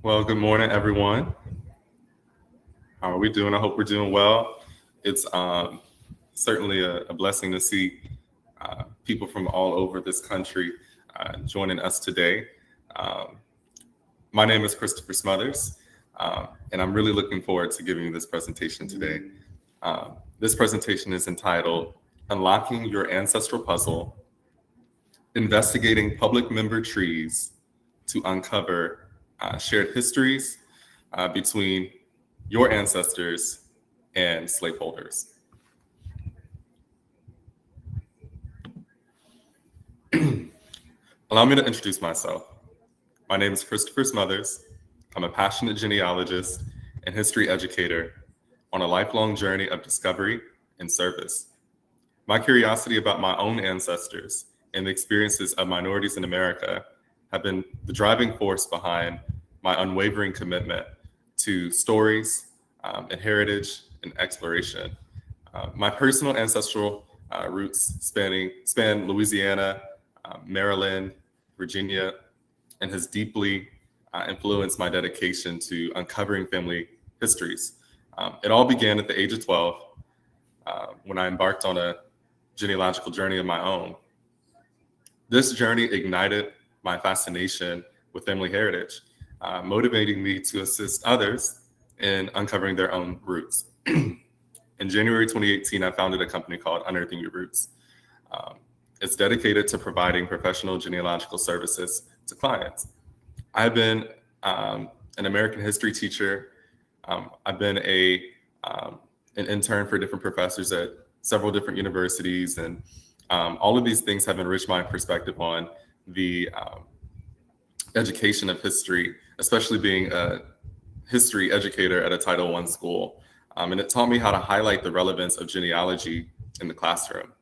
Well, good morning, everyone. How are we doing? I hope we're doing well. It's certainly a blessing to see people from all over this country joining us today. Um, my name is Christopher Smothers, and I'm really looking forward to giving you this presentation today. This presentation is entitled Unlocking Your Ancestral Puzzle, Investigating Public Member Trees to Uncover Shared Histories between your ancestors and slaveholders. Allow me to introduce myself. My name is Christopher Smothers. I'm a passionate genealogist and history educator on a lifelong journey of discovery and service. My curiosity about my own ancestors and the experiences of minorities in America have been the driving force behind my unwavering commitment to stories and heritage and exploration. My personal ancestral roots span Louisiana, Maryland, Virginia, and has deeply influenced my dedication to uncovering family histories. It all began at the age of 12 when I embarked on a genealogical journey of my own. This journey ignited my fascination with family heritage, motivating me to assist others in uncovering their own roots. In January 2018, I founded a company called Unearthing Your Roots. It's dedicated to providing professional genealogical services to clients. I've been an American history teacher. I've been an intern for different professors at several different universities, and all of these things have enriched my perspective on the education of history, especially being a history educator at a Title I school. And it taught me how to highlight the relevance of genealogy in the classroom.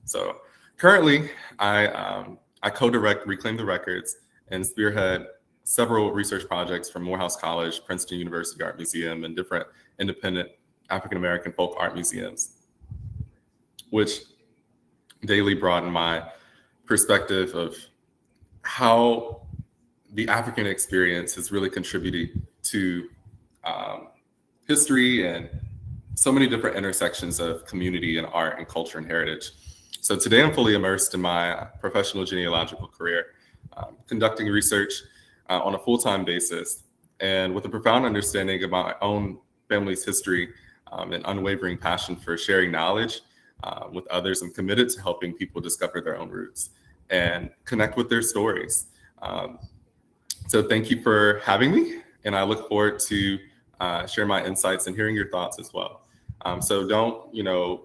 So currently, I co-direct Reclaim the Records and spearhead several research projects from Morehouse College, Princeton University Art Museum, and different independent African-American folk art museums, which daily broaden my perspective of how the African experience has really contributed to history and so many different intersections of community and art and culture and heritage. So today I'm fully immersed in my professional genealogical career, conducting research on a full-time basis, and with a profound understanding of my own family's history and unwavering passion for sharing knowledge with others. I'm committed to helping people discover their own roots and connect with their stories. So thank you for having me, and I look forward to share my insights and hearing your thoughts as well. So don't,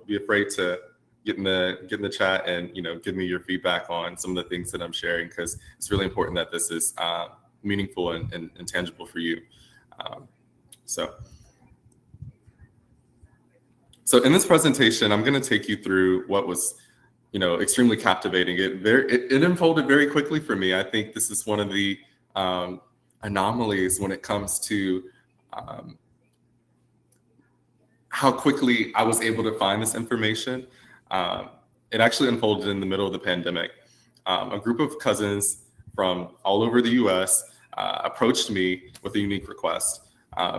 be afraid to get in the chat and give me your feedback on some of the things that I'm sharing, because it's really important that this is meaningful and tangible for you. So in this presentation, I'm going to take you through what was, extremely captivating. It unfolded very quickly for me. I think this is one of the anomalies when it comes to how quickly I was able to find this information. It actually unfolded in the middle of the pandemic. A group of cousins from all over the US approached me with a unique request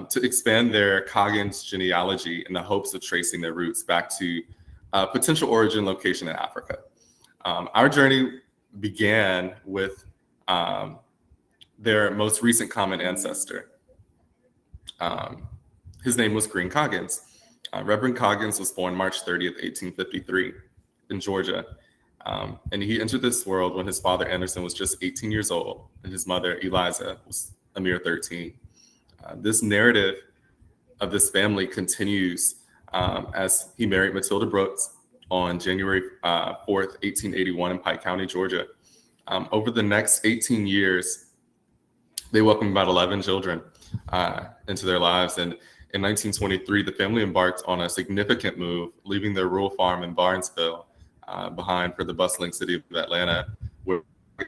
to expand their Coggins genealogy in the hopes of tracing their roots back to a potential origin location in Africa. Our journey began with their most recent common ancestor. His name was Green Coggins. Reverend Coggins was born March 30th, 1853 in Georgia. And he entered this world when his father Anderson was just 18 years old and his mother Eliza was a mere 13. This narrative of this family continues as he married Matilda Brooks on January 4th, 1881 in Pike County, Georgia. Over the next 18 years, they welcomed about 11 children into their lives. And in 1923, the family embarked on a significant move, leaving their rural farm in Barnesville behind for the bustling city of Atlanta, where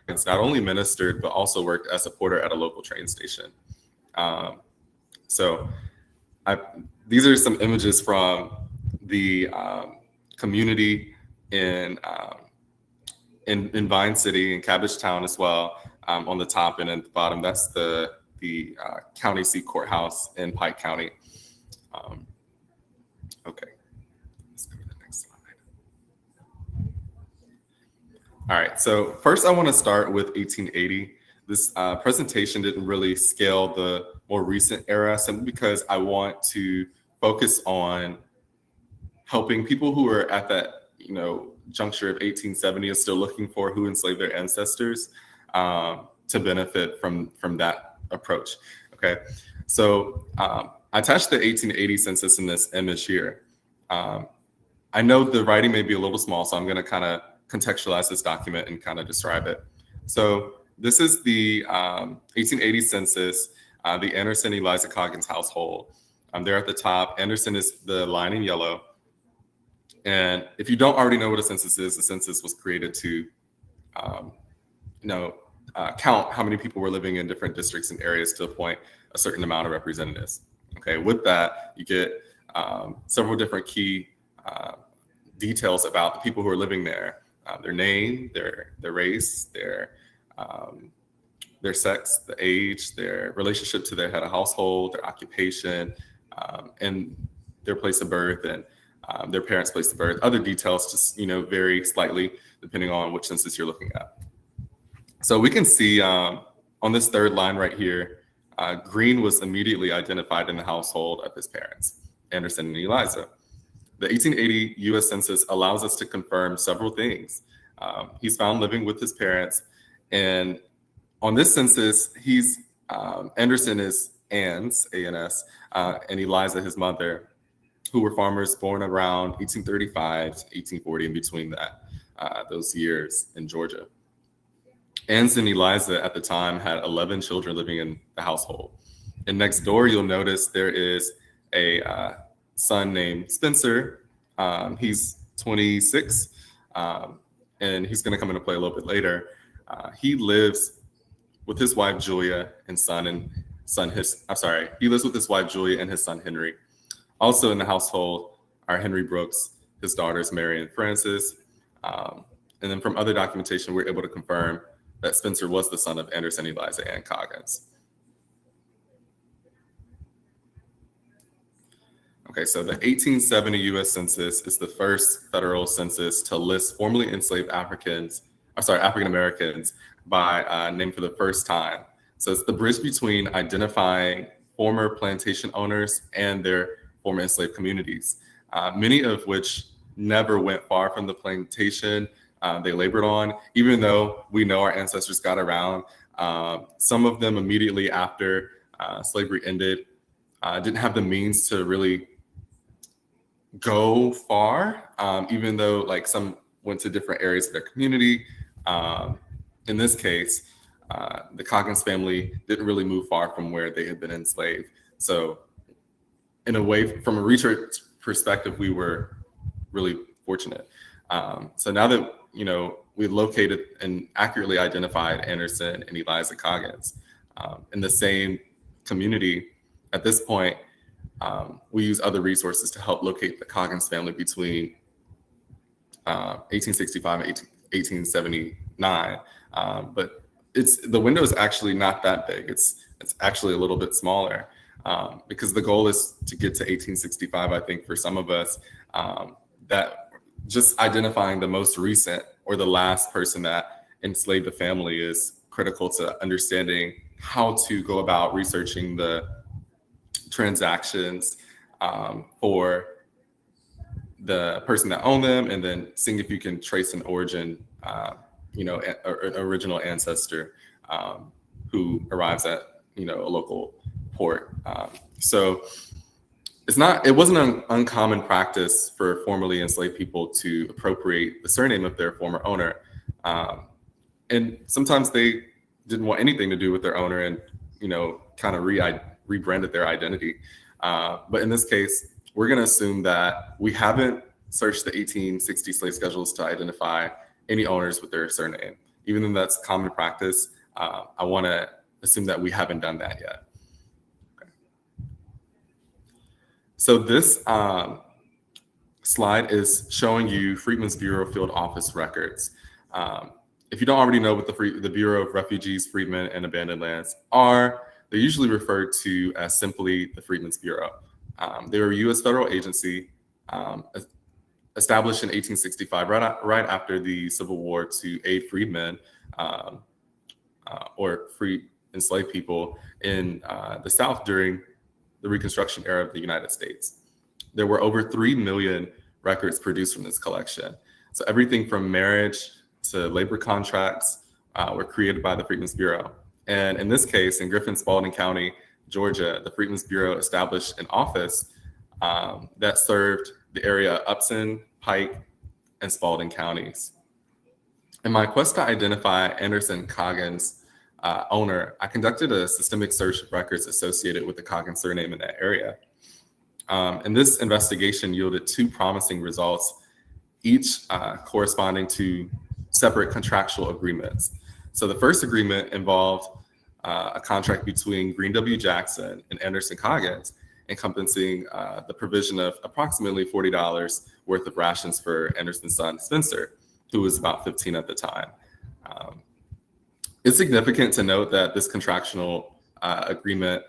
it's not only ministered, but also worked as a porter at a local train station. These are some images from the community in Vine City and Cabbage Town as well. On the top and at the bottom, that's the the county seat courthouse in Pike County. Okay, let's go to the next slide. All right, so first I want to start with 1880. This presentation didn't really scale the more recent era simply because I want to focus on helping people who are at that, juncture of 1870 and still looking for who enslaved their ancestors to benefit from that approach. Okay, so I attached the 1880 census in this image here. I know the writing may be a little small, so I'm going to kind of contextualize this document and kind of describe it. So this is the 1880 census, the Anderson Eliza Coggins household. There at the top. Anderson is the line in yellow. And if you don't already know what a census is, the census was created to, count how many people were living in different districts and areas to appoint a certain amount of representatives. Okay, with that, you get several different key details about the people who are living there: their name, their race, their sex, the age, their relationship to their head of household, their occupation, and their place of birth, and their parents' place of birth. Other details just vary slightly depending on which census you're looking at. So we can see on this third line right here, Green was immediately identified in the household of his parents, Anderson and Eliza. The 1880 U.S. Census allows us to confirm several things. He's found living with his parents, and on this census, Anderson is Ann's, A-N-S, and Eliza, his mother, who were farmers born around 1835 to 1840, in between those years in Georgia. Ann's and Eliza at the time had 11 children living in the household. And next door, you'll notice there is a son named Spencer. He's 26, and he's going to come into play a little bit later. He lives with his wife Julia and he lives with his wife Julia and his son Henry. Also in the household are Henry Brooks, his daughters Mary and Frances. And then from other documentation, we're able to confirm that Spencer was the son of Anderson, Eliza, and Coggins. Okay, so the 1870 U.S. Census is the first federal census to list formerly enslaved African Americans by name for the first time. So it's the bridge between identifying former plantation owners and their former enslaved communities, many of which never went far from the plantation they labored on, even though we know our ancestors got around. Some of them immediately after slavery ended didn't have the means to really go far, even though some went to different areas of their community. In this case, the Coggins family didn't really move far from where they had been enslaved. So in a way, from a research perspective, we were really fortunate. So now that we located and accurately identified Anderson and Eliza Coggins in the same community, at this point, we use other resources to help locate the Coggins family between 1865 and 1879. But the window is actually not that big. It's actually a little bit smaller because the goal is to get to 1865. I think for some of us, that just identifying the most recent or the last person that enslaved a family is critical to understanding how to go about researching the transactions for the person that owned them, and then seeing if you can trace an origin, an original ancestor who arrives at a local port. So it wasn't an uncommon practice for formerly enslaved people to appropriate the surname of their former owner, and sometimes they didn't want anything to do with their owner and kind of rebranded their identity. But in this case, we're going to assume that we haven't searched the 1860 slave schedules to identify any owners with their surname. Even though that's common practice, I want to assume that we haven't done that yet. Okay. So this slide is showing you Freedmen's Bureau Field Office records. If you don't already know what the Bureau of Refugees, Freedmen, and Abandoned Lands are, they're usually referred to as simply the Freedmen's Bureau. They were a U.S. federal agency established in 1865, right after the Civil War, to aid freedmen or free enslaved people in the South during the Reconstruction era of the United States. There were over 3 million records produced from this collection. So everything from marriage to labor contracts were created by the Freedmen's Bureau. And in this case, in Griffin-Spalding County, Georgia, the Freedmen's Bureau established an office that served the area of Upson, Pike, and Spalding counties. In my quest to identify Anderson Coggins' owner, I conducted a systemic search of records associated with the Coggins surname in that area. And this investigation yielded 2 promising results, each corresponding to separate contractual agreements. So the first agreement involved a contract between Green W. Jackson and Anderson Coggins, encompassing the provision of approximately $40 worth of rations for Anderson's son, Spencer, who was about 15 at the time. It's significant to note that this contractual agreement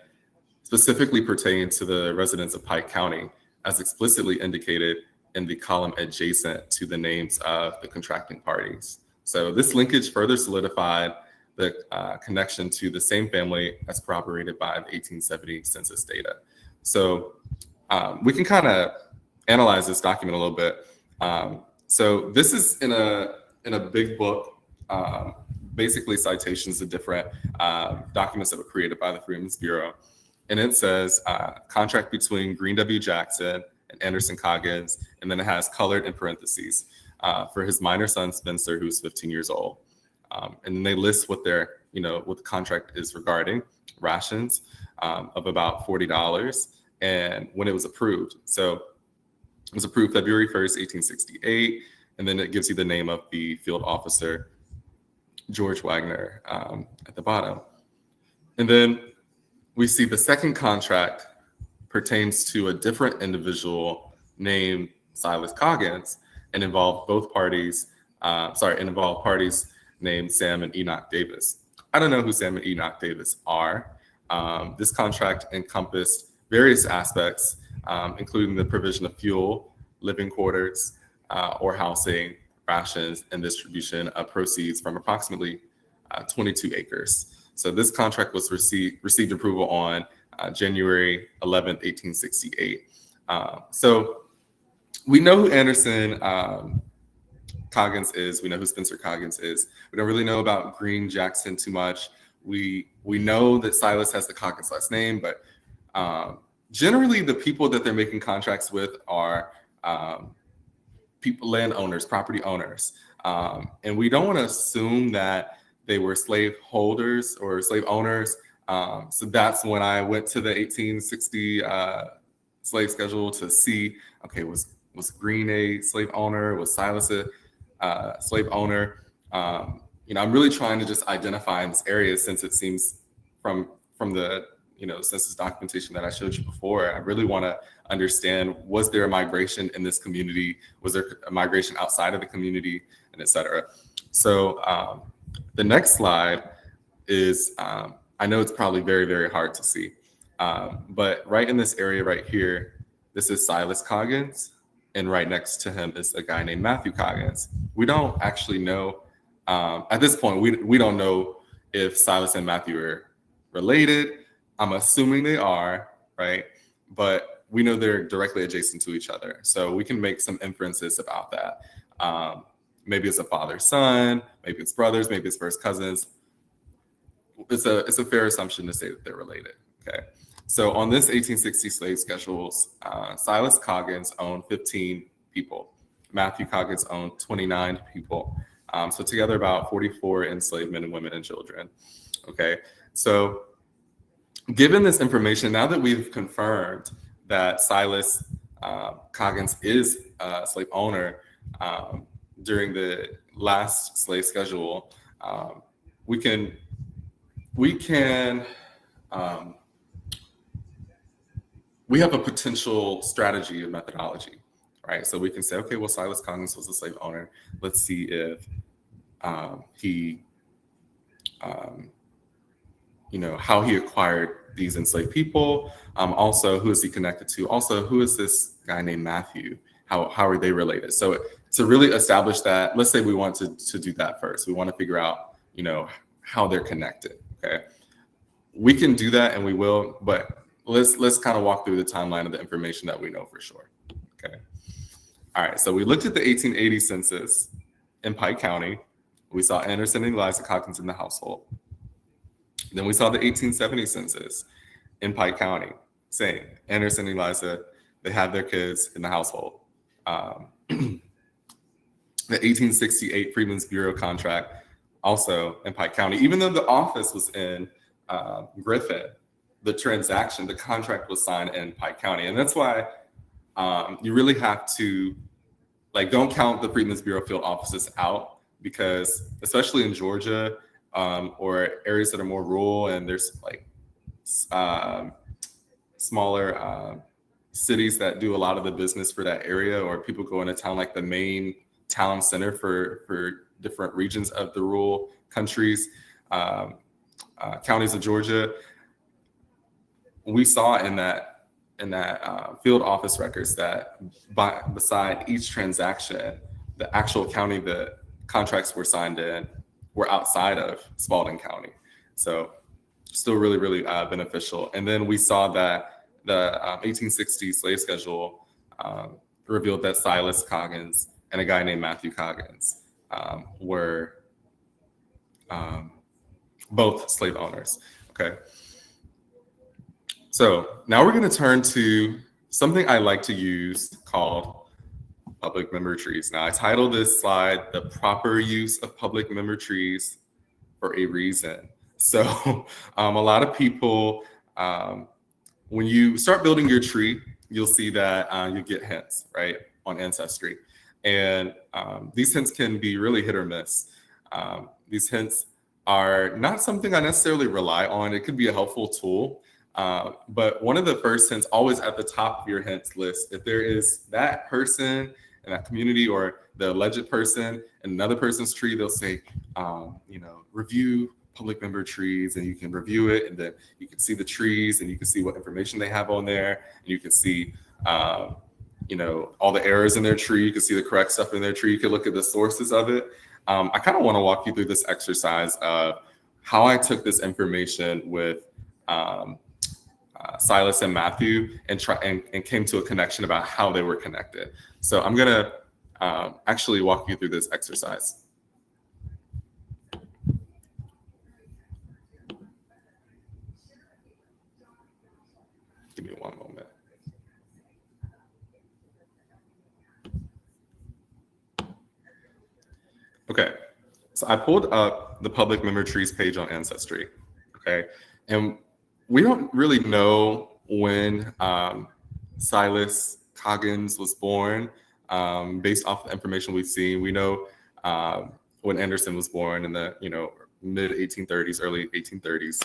specifically pertained to the residents of Pike County, as explicitly indicated in the column adjacent to the names of the contracting parties. So this linkage further solidified the connection to the same family as corroborated by the 1870 census data. So we can kind of analyze this document a little bit. So this is in a big book, basically citations of different documents that were created by the Freedmen's Bureau. And it says contract between Green W. Jackson and Anderson Coggins, and then it has colored in parentheses for his minor son, Spencer, who's 15 years old. And then they list what what the contract is regarding, rations of about $40, and when it was approved. So it was approved February 1st, 1868, and then it gives you the name of the field officer, George Wagner, at the bottom. And then we see the second contract pertains to a different individual named Silas Coggins and involved parties named Sam and Enoch Davis. I don't know who Sam and Enoch Davis are. This contract encompassed various aspects, including the provision of fuel, living quarters, or housing, rations, and distribution of proceeds from approximately 22 acres. So this contract was received approval on January 11th, 1868. So we know who Anderson Coggins is. We know who Spencer Coggins is. We don't really know about Green Jackson too much. We know that Silas has the Coggins last name, but generally the people that they're making contracts with are landowners, property owners. And we don't want to assume that they were slaveholders or slave owners. So that's when I went to the 1860 slave schedule to see, okay, was Green a slave owner? Was Silas a slave owner? I'm really trying to just identify in this area, since it seems from the census documentation that I showed you before, I really want to understand, was there a migration in this community? Was there a migration outside of the community, and et cetera? So the next slide is, I know it's probably very, very hard to see, but right in this area right here, this is Silas Coggins, and right next to him is a guy named Matthew Coggins. We don't actually know, at this point, we don't know if Silas and Matthew are related. I'm assuming they are, right? But we know they're directly adjacent to each other. So we can make some inferences about that. Maybe it's a father-son, maybe it's brothers, maybe it's first cousins. It's a fair assumption to say that they're related, okay? So on this 1860 slave schedules, Silas Coggins owned 15 people. Matthew Coggins owned 29 people. So together about 44 enslaved men and women and children, okay? So given this information, now that we've confirmed that Silas Coggins is a slave owner during the last slave schedule, we have a potential strategy of methodology, right? So we can say, okay, well, Silas Coggins was a slave owner. Let's see if he how he acquired these enslaved people. Also, who is he connected to? Also, who is this guy named Matthew? How are they related? So to really establish that, let's say we want to do that first. We want to figure out, how they're connected. Okay, we can do that and we will, but let's kind of walk through the timeline of the information that we know for sure. Okay. All right. So we looked at the 1880 census in Pike County. We saw Anderson and Eliza Coggins in the household. Then we saw the 1870 census in Pike County, saying Anderson and Eliza, they have their kids in the household. The 1868 Freedmen's Bureau contract, also in Pike County, even though the office was in Griffin, the contract was signed in Pike County. And that's why you really have to, don't count the Freedmen's Bureau field offices out, because especially in Georgia, or areas that are more rural and there's smaller cities that do a lot of the business for that area, or people go into town, like the main town center for different regions of the rural countries, counties of Georgia. We saw in that field office records that beside each transaction, the actual county the contracts were signed in were outside of Spalding County. So still really, really beneficial. And then we saw that the 1860 slave schedule revealed that Silas Coggins and a guy named Matthew Coggins were both slave owners. Okay. So now we're going to turn to something I like to use called public memory trees. Now I titled this slide, "The Proper Use of Public Memory Trees for a Reason." So a lot of people, when you start building your tree, you'll see that you get hints, right, on Ancestry. And these hints can be really hit or miss. These hints are not something I necessarily rely on. It could be a helpful tool. But one of the first hints, always at the top of your hints list, if there is that person in that community or the alleged person in another person's tree, they'll say, review public member trees, and you can review it, and then you can see the trees and you can see what information they have on there, and you can see all the errors in their tree, you can see the correct stuff in their tree, you can look at the sources of it. I kind of want to walk you through this exercise of how I took this information with Silas and Matthew and came to a connection about how they were connected. So I'm gonna actually walk you through this exercise. Give me one moment. Okay, so I pulled up the public memory trees page on Ancestry. Okay, and we don't really know when Silas Coggins was born, based off the information we've seen. We know when Anderson was born in the mid 1830s, early 1830s.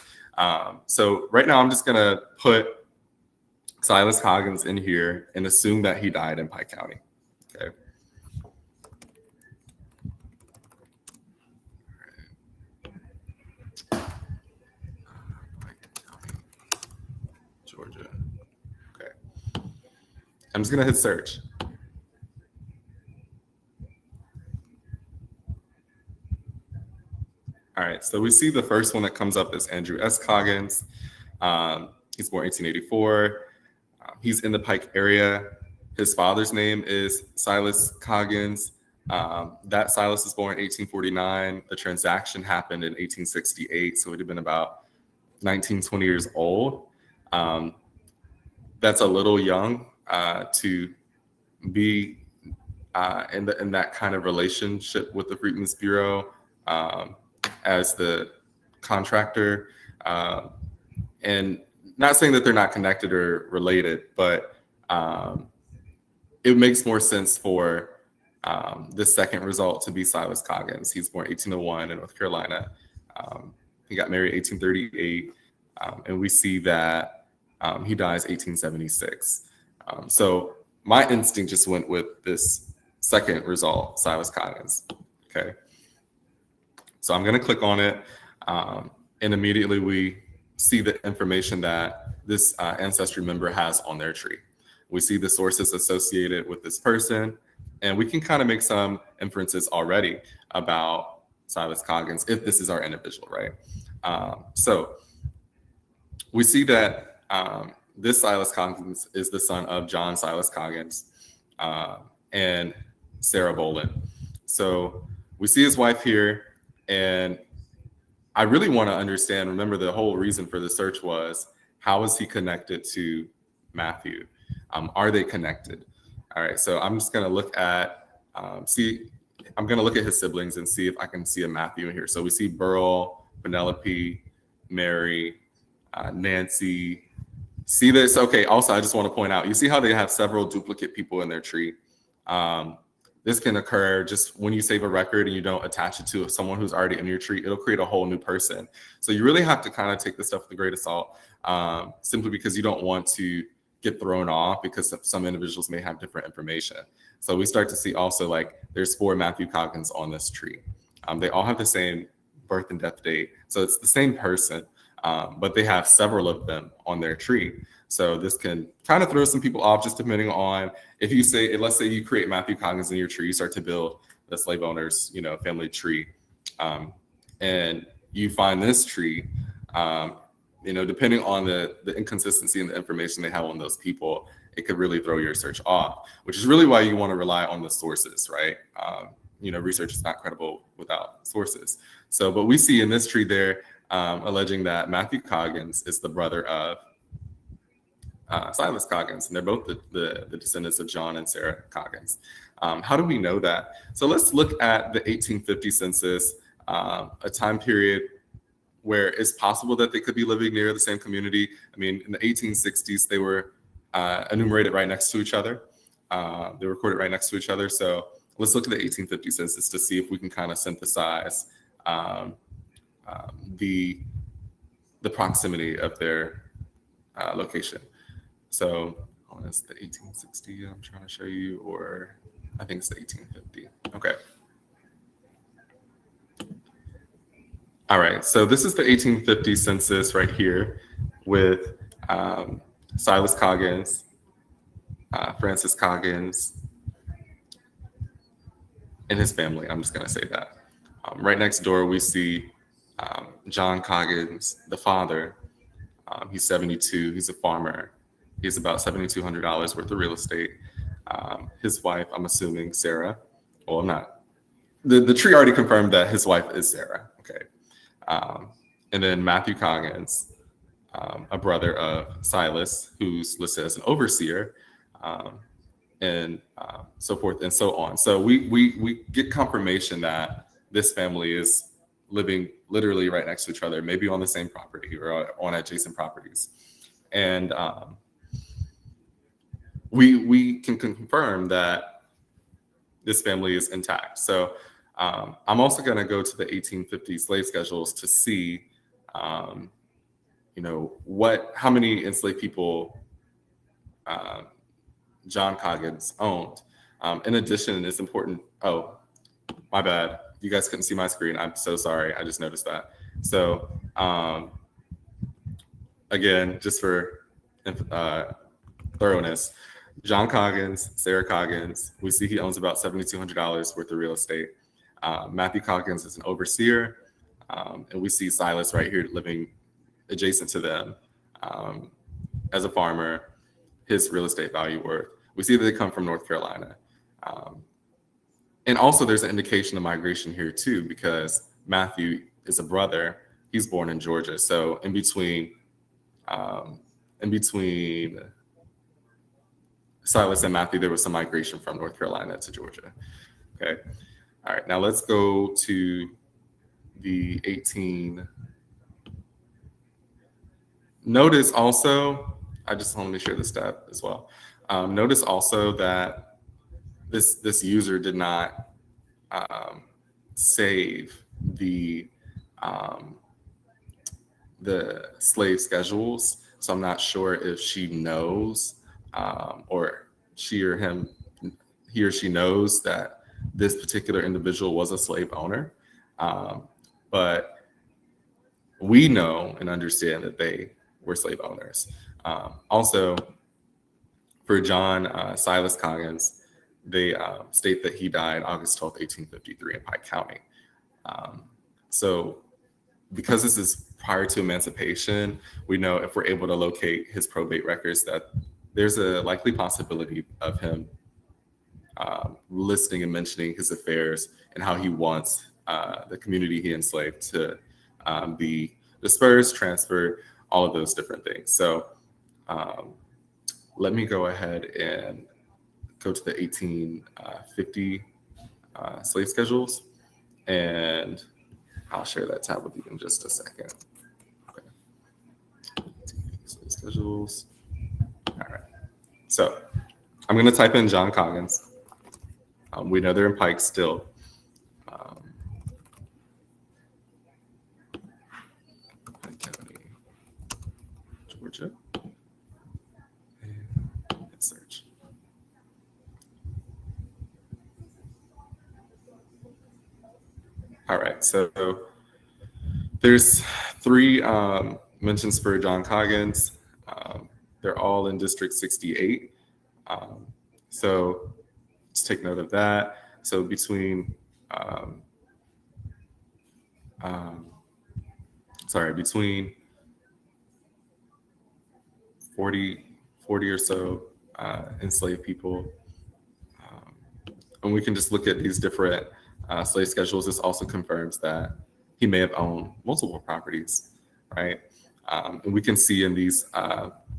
So right now I'm just gonna put Silas Coggins in here and assume that he died in Pike County. Okay. Georgia. Okay. I'm just gonna hit search. All right, so we see the first one that comes up is Andrew S. Coggins. He's born 1884. He's in the Pike area. His father's name is Silas Coggins. That Silas was born in 1849. The transaction happened in 1868, so he'd have been about 19, 20 years old. That's a little young to be in that kind of relationship with the Freedmen's Bureau as the contractor. And not saying that they're not connected or related, but it makes more sense for the second result to be Silas Coggins. He's born 1801 in North Carolina. He got married 1838, and we see that he dies 1876. So my instinct just went with this second result, Silas Coggins. Okay. So I'm going to click on it, and immediately we see the information that this ancestry member has on their tree. We see the sources associated with this person, and we can kind of make some inferences already about Silas Coggins if this is our individual, right? So we see that this Silas Coggins is the son of John Silas Coggins and Sarah Bolin. So we see his wife here, and I really want to understand, remember the whole reason for the search was, how is he connected to Matthew? Are they connected? All right, so I'm just gonna look at, I'm gonna look at his siblings and see if I can see a Matthew in here. So we see Burl, Penelope, Mary, Nancy. See this? Okay, also I just want to point out, you see how they have several duplicate people in their tree? This can occur just when you save a record and you don't attach it to someone who's already in your tree. It'll create a whole new person. So you really have to kind of take this stuff with a grain of salt, simply because you don't want to get thrown off because some individuals may have different information. So we start to see also, like, there's 4 Matthew Coggins on this tree. They all have the same birth and death date. So it's the same person, but they have several of them on their tree. So this can kind of throw some people off, just depending on if you say, let's say you create Matthew Coggins in your tree, you start to build the slave owners, family tree, and you find this tree, depending on the inconsistency in the information they have on those people, it could really throw your search off, which is really why you want to rely on the sources, right? Research is not credible without sources. So, but we see in this tree there, alleging that Matthew Coggins is the brother of Silas Coggins, and they're both the descendants of John and Sarah Coggins. How do we know that? So let's look at the 1850 census, a time period where it's possible that they could be living near the same community. I mean, in the 1860s, they were enumerated right next to each other. They were recorded right next to each other. So let's look at the 1850 census to see if we can kind of synthesize the proximity of their location. So, it's the 1860 I'm trying to show you, or I think it's the 1850. Okay. All right, so this is the 1850 census right here with Silas Coggins, Francis Coggins, and his family. I'm just going to say that. Right next door, we see John Coggins, the father. He's 72. He's a farmer. He has about $7,200 worth of real estate. His wife, I'm assuming Sarah. Well, I'm not. The tree already confirmed that his wife is Sarah. Okay. And then Matthew Coggins, a brother of Silas, who's listed as an overseer, and so forth and so on. So we get confirmation that this family is living literally right next to each other, maybe on the same property or on adjacent properties. And we can confirm that this family is intact. So I'm also going to go to the 1850 slave schedules to see, how many enslaved people John Coggins owned. In addition, it's important. Oh, my bad. You guys couldn't see my screen. I'm so sorry. I just noticed that. So again, just for thoroughness, John Coggins, Sarah Coggins, we see he owns about $7,200 worth of real estate. Matthew Coggins is an overseer, and we see Silas right here living adjacent to them as a farmer, his real estate value worth. We see that they come from North Carolina. And also there's an indication of migration here too, because Matthew is a brother. He's born in Georgia. So in between Silas and Matthew, there was some migration from North Carolina to Georgia. Okay. All right. Now let's go to the 18. Notice also, I just want to share this stat as well. Notice also that this user did not save the slave schedules. So I'm not sure if she knows, or he or she knows that this particular individual was a slave owner. But we know and understand that they were slave owners. Also, for John Silas Coggins, they state that he died August 12th, 1853 in Pike County. So because this is prior to emancipation, we know if we're able to locate his probate records that there's a likely possibility of him listing and mentioning his affairs and how he wants the community he enslaved to be dispersed, transferred, all of those different things. So let me go ahead and go to the 1850 slave schedules, and I'll share that tab with you in just a second. Okay. Slave schedules. All right. So I'm going to type in John Coggins. We know they're in Pike still. Pike County, Georgia. And hit search. All right, so there's 3 mentions for John Coggins. They're all in District 68. So let's take note of that. So between, between 40 or so enslaved people. And we can just look at these different slave schedules. This also confirms that he may have owned multiple properties, right? And we can see in these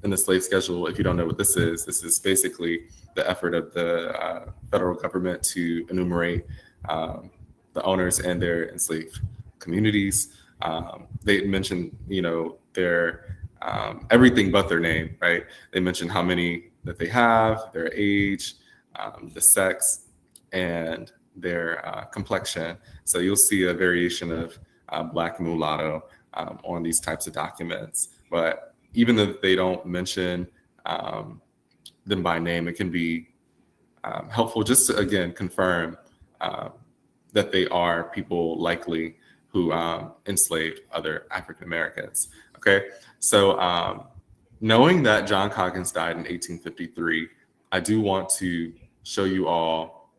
in the slave schedule, if you don't know what this is basically the effort of the federal government to enumerate the owners and their enslaved communities. They mentioned, their everything but their name, right? They mentioned how many that they have, their age, the sex, and their complexion. So you'll see a variation of Black and mulatto on these types of documents. But even though they don't mention them by name, it can be helpful just to, again, confirm that they are people likely who enslaved other African Americans. Okay, so knowing that John Coggins died in 1853, I do want to show you all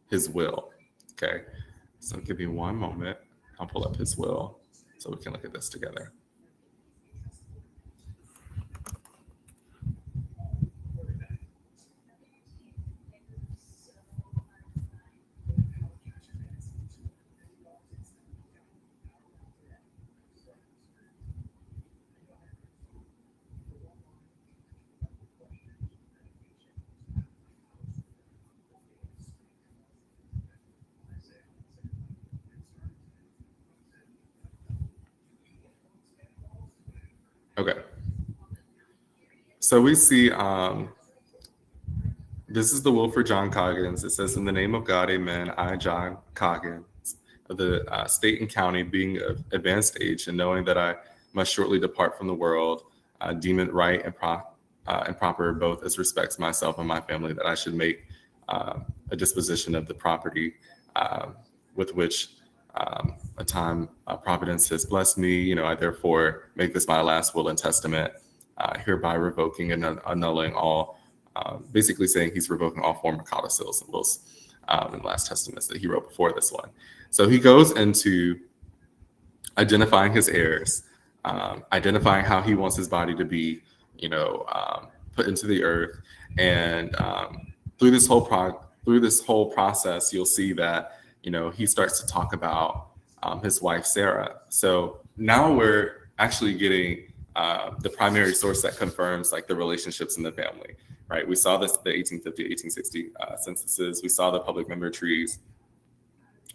his will. Okay, so give me one moment. I'll pull up his will so we can look at this together. Okay. So we see this is the will for John Coggins. It says, "In the name of God, amen. I, John Coggins, of the state and county, being of advanced age, and knowing that I must shortly depart from the world, deem it right and proper, both as respects myself and my family, that I should make a disposition of the property with which a time Providence has blessed me. I therefore make this my last will and testament, hereby revoking and annulling all." Basically saying he's revoking all former codicils and wills and last testaments that he wrote before this one. So he goes into identifying his heirs, identifying how he wants his body to be, put into the earth, and through this whole process, you'll see that he starts to talk about his wife Sarah. So now we're actually getting the primary source that confirms like the relationships in the family. Right, we saw this the 1850, 1860 censuses. We saw the public member trees,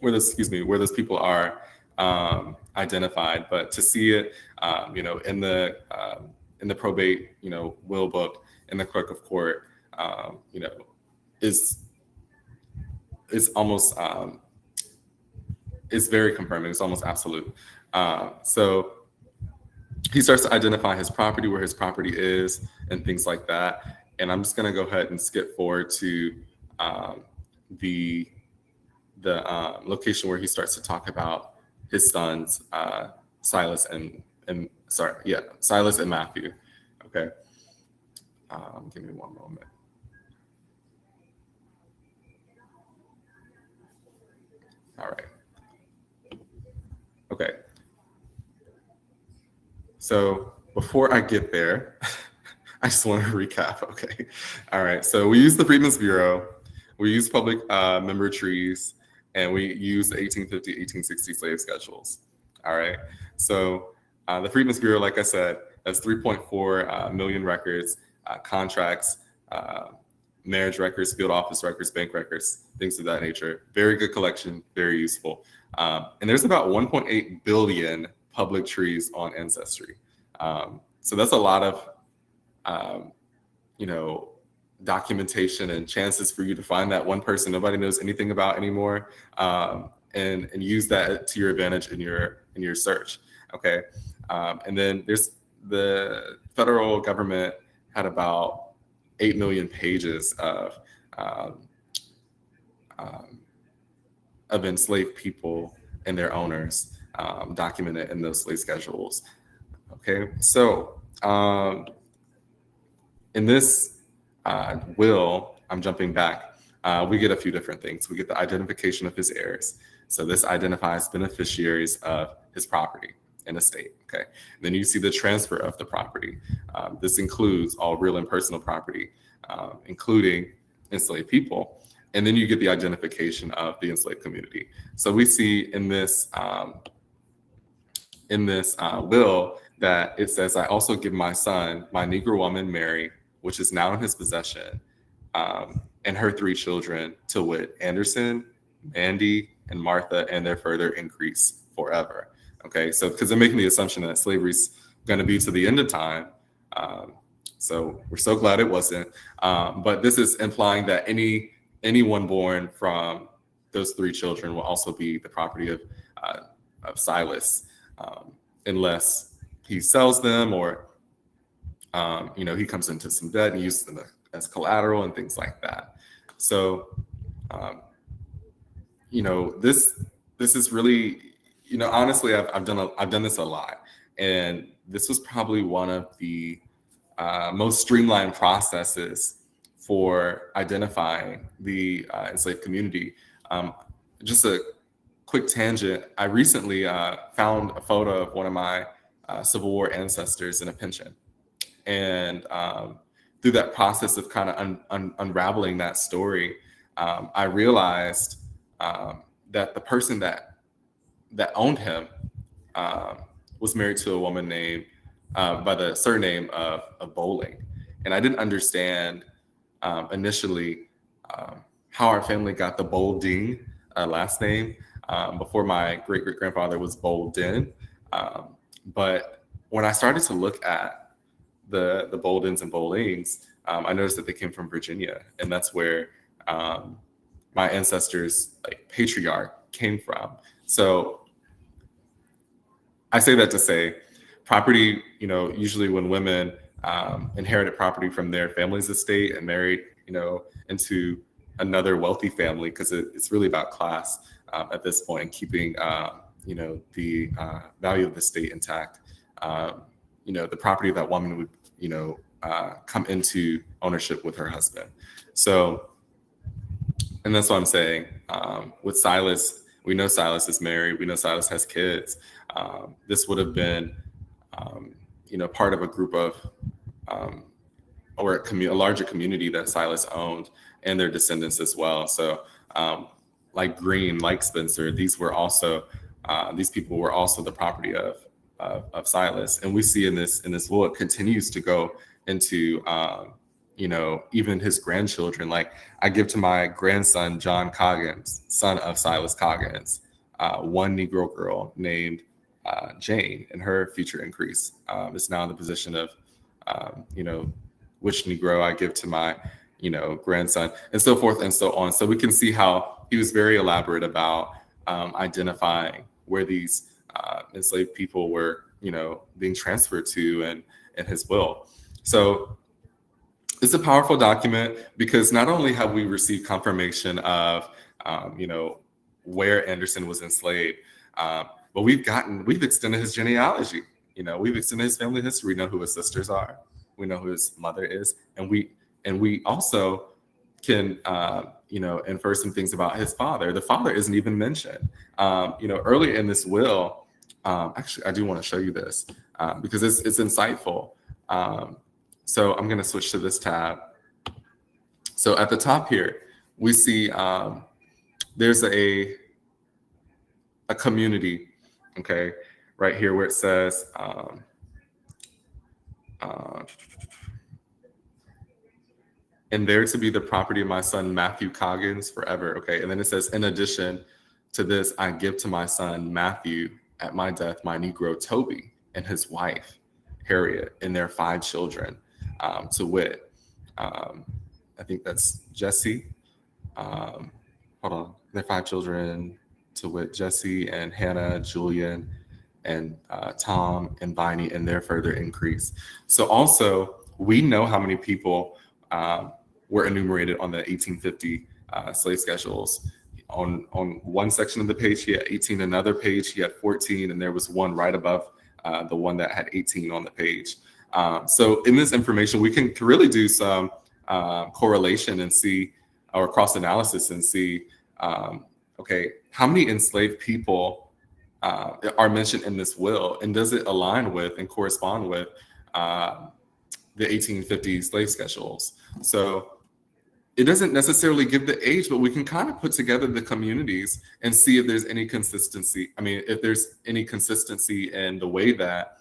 where those people are identified. But to see it, in the probate, will book, in the clerk of court, is almost is very confirming. It's almost absolute. So he starts to identify his property, where his property is, and things like that. And I'm just going to go ahead and skip forward to the location where he starts to talk about his sons, Silas Silas and Matthew. Okay. Give me one moment. All right. Okay. So before I get there, I just want to recap. Okay. All right. So we use the Freedmen's Bureau, we use public member trees, and we use the 1850, 1860 slave schedules. All right. So the Freedmen's Bureau, like I said, has 3.4 million records, contracts, marriage records, field office records, bank records, things of that nature. Very good collection, very useful. And there's about 1.8 billion public trees on Ancestry. So that's a lot of, documentation and chances for you to find that one person nobody knows anything about anymore, and use that to your advantage in your search. Okay, and then there's the federal government had about 8 million pages of enslaved people and their owners documented in those slave schedules. Okay, so in this will, I'm jumping back, we get a few different things. We get the identification of his heirs. So this identifies beneficiaries of his property and estate. Okay, and then you see the transfer of the property. This includes all real and personal property, including enslaved people. And then you get the identification of the enslaved community. So we see in this will that it says, I also give my son, my Negro woman, Mary, which is now in his possession, and her 3 children, to wit, Anderson, Mandy, and Martha, and their further increase forever. Okay, so because they're making the assumption that slavery's going to be to the end of time. So we're so glad it wasn't. But this is implying that anyone born from those 3 children will also be the property of Silas, unless he sells them or he comes into some debt and uses them as collateral and things like that. So this is really, honestly, I've done this a lot, and this was probably one of the most streamlined processes for identifying the enslaved community. Just a quick tangent. I recently found a photo of one of my Civil War ancestors in a pension. And through that process of kind of unraveling that story, I realized that the person that owned him was married to a woman named by the surname of Bowling. And I didn't understand initially how our family got the Boulding last name before my great-great-grandfather was Bolden. But when I started to look at the Boldens and Bowlings, I noticed that they came from Virginia, and that's where my ancestors' patriarch came from. So I say that to say, property, usually when women inherited property from their family's estate and married, into another wealthy family, because it's really about class at this point, and keeping, the value of the state intact. The property of that woman would, come into ownership with her husband. So, and that's what I'm saying. With Silas, we know Silas is married. We know Silas has kids. This would have been, part of a group of, or a larger community that Silas owned, and their descendants as well. So, like Green, like Spencer, these people were also the property of Silas. And we see in this will, it continues to go into, even his grandchildren. Like, I give to my grandson, John Coggins, son of Silas Coggins, one Negro girl named Jane, and her future increase is now in the position of, which Negro I give to my, grandson, and so forth and so on. So we can see how he was very elaborate about identifying where these enslaved people were, being transferred to, and his will. So it's a powerful document, because not only have we received confirmation of, where Anderson was enslaved, but we've extended his genealogy. We've extended his family history. We know who his sisters are. We know who his mother is, and we also can infer some things about his father. The father isn't even mentioned. Early in this will, actually, I do want to show you this because it's insightful. So I'm going to switch to this tab. So at the top here, we see there's a community, okay, right here where it says, and there to be the property of my son Matthew Coggins forever, okay? And then it says, in addition to this, I give to my son Matthew at my death my Negro Toby and his wife Harriet and their 5 children, to wit, I think that's Jesse. Hold on, their 5 children, to wit, Jesse and Hannah, Julian, and Tom and Viney, and their further increase. So also, we know how many people were enumerated on the 1850 slave schedules. On one section of the page, he had 18. Another page, he had 14, and there was one right above the one that had 18 on the page. So in this information, we can really do some correlation and see, or cross analysis and see, okay, how many enslaved people are mentioned in this will, and does it align with and correspond with the 1850 slave schedules? So it doesn't necessarily give the age, but we can kind of put together the communities and see if there's any consistency. I mean, if there's any consistency in the way that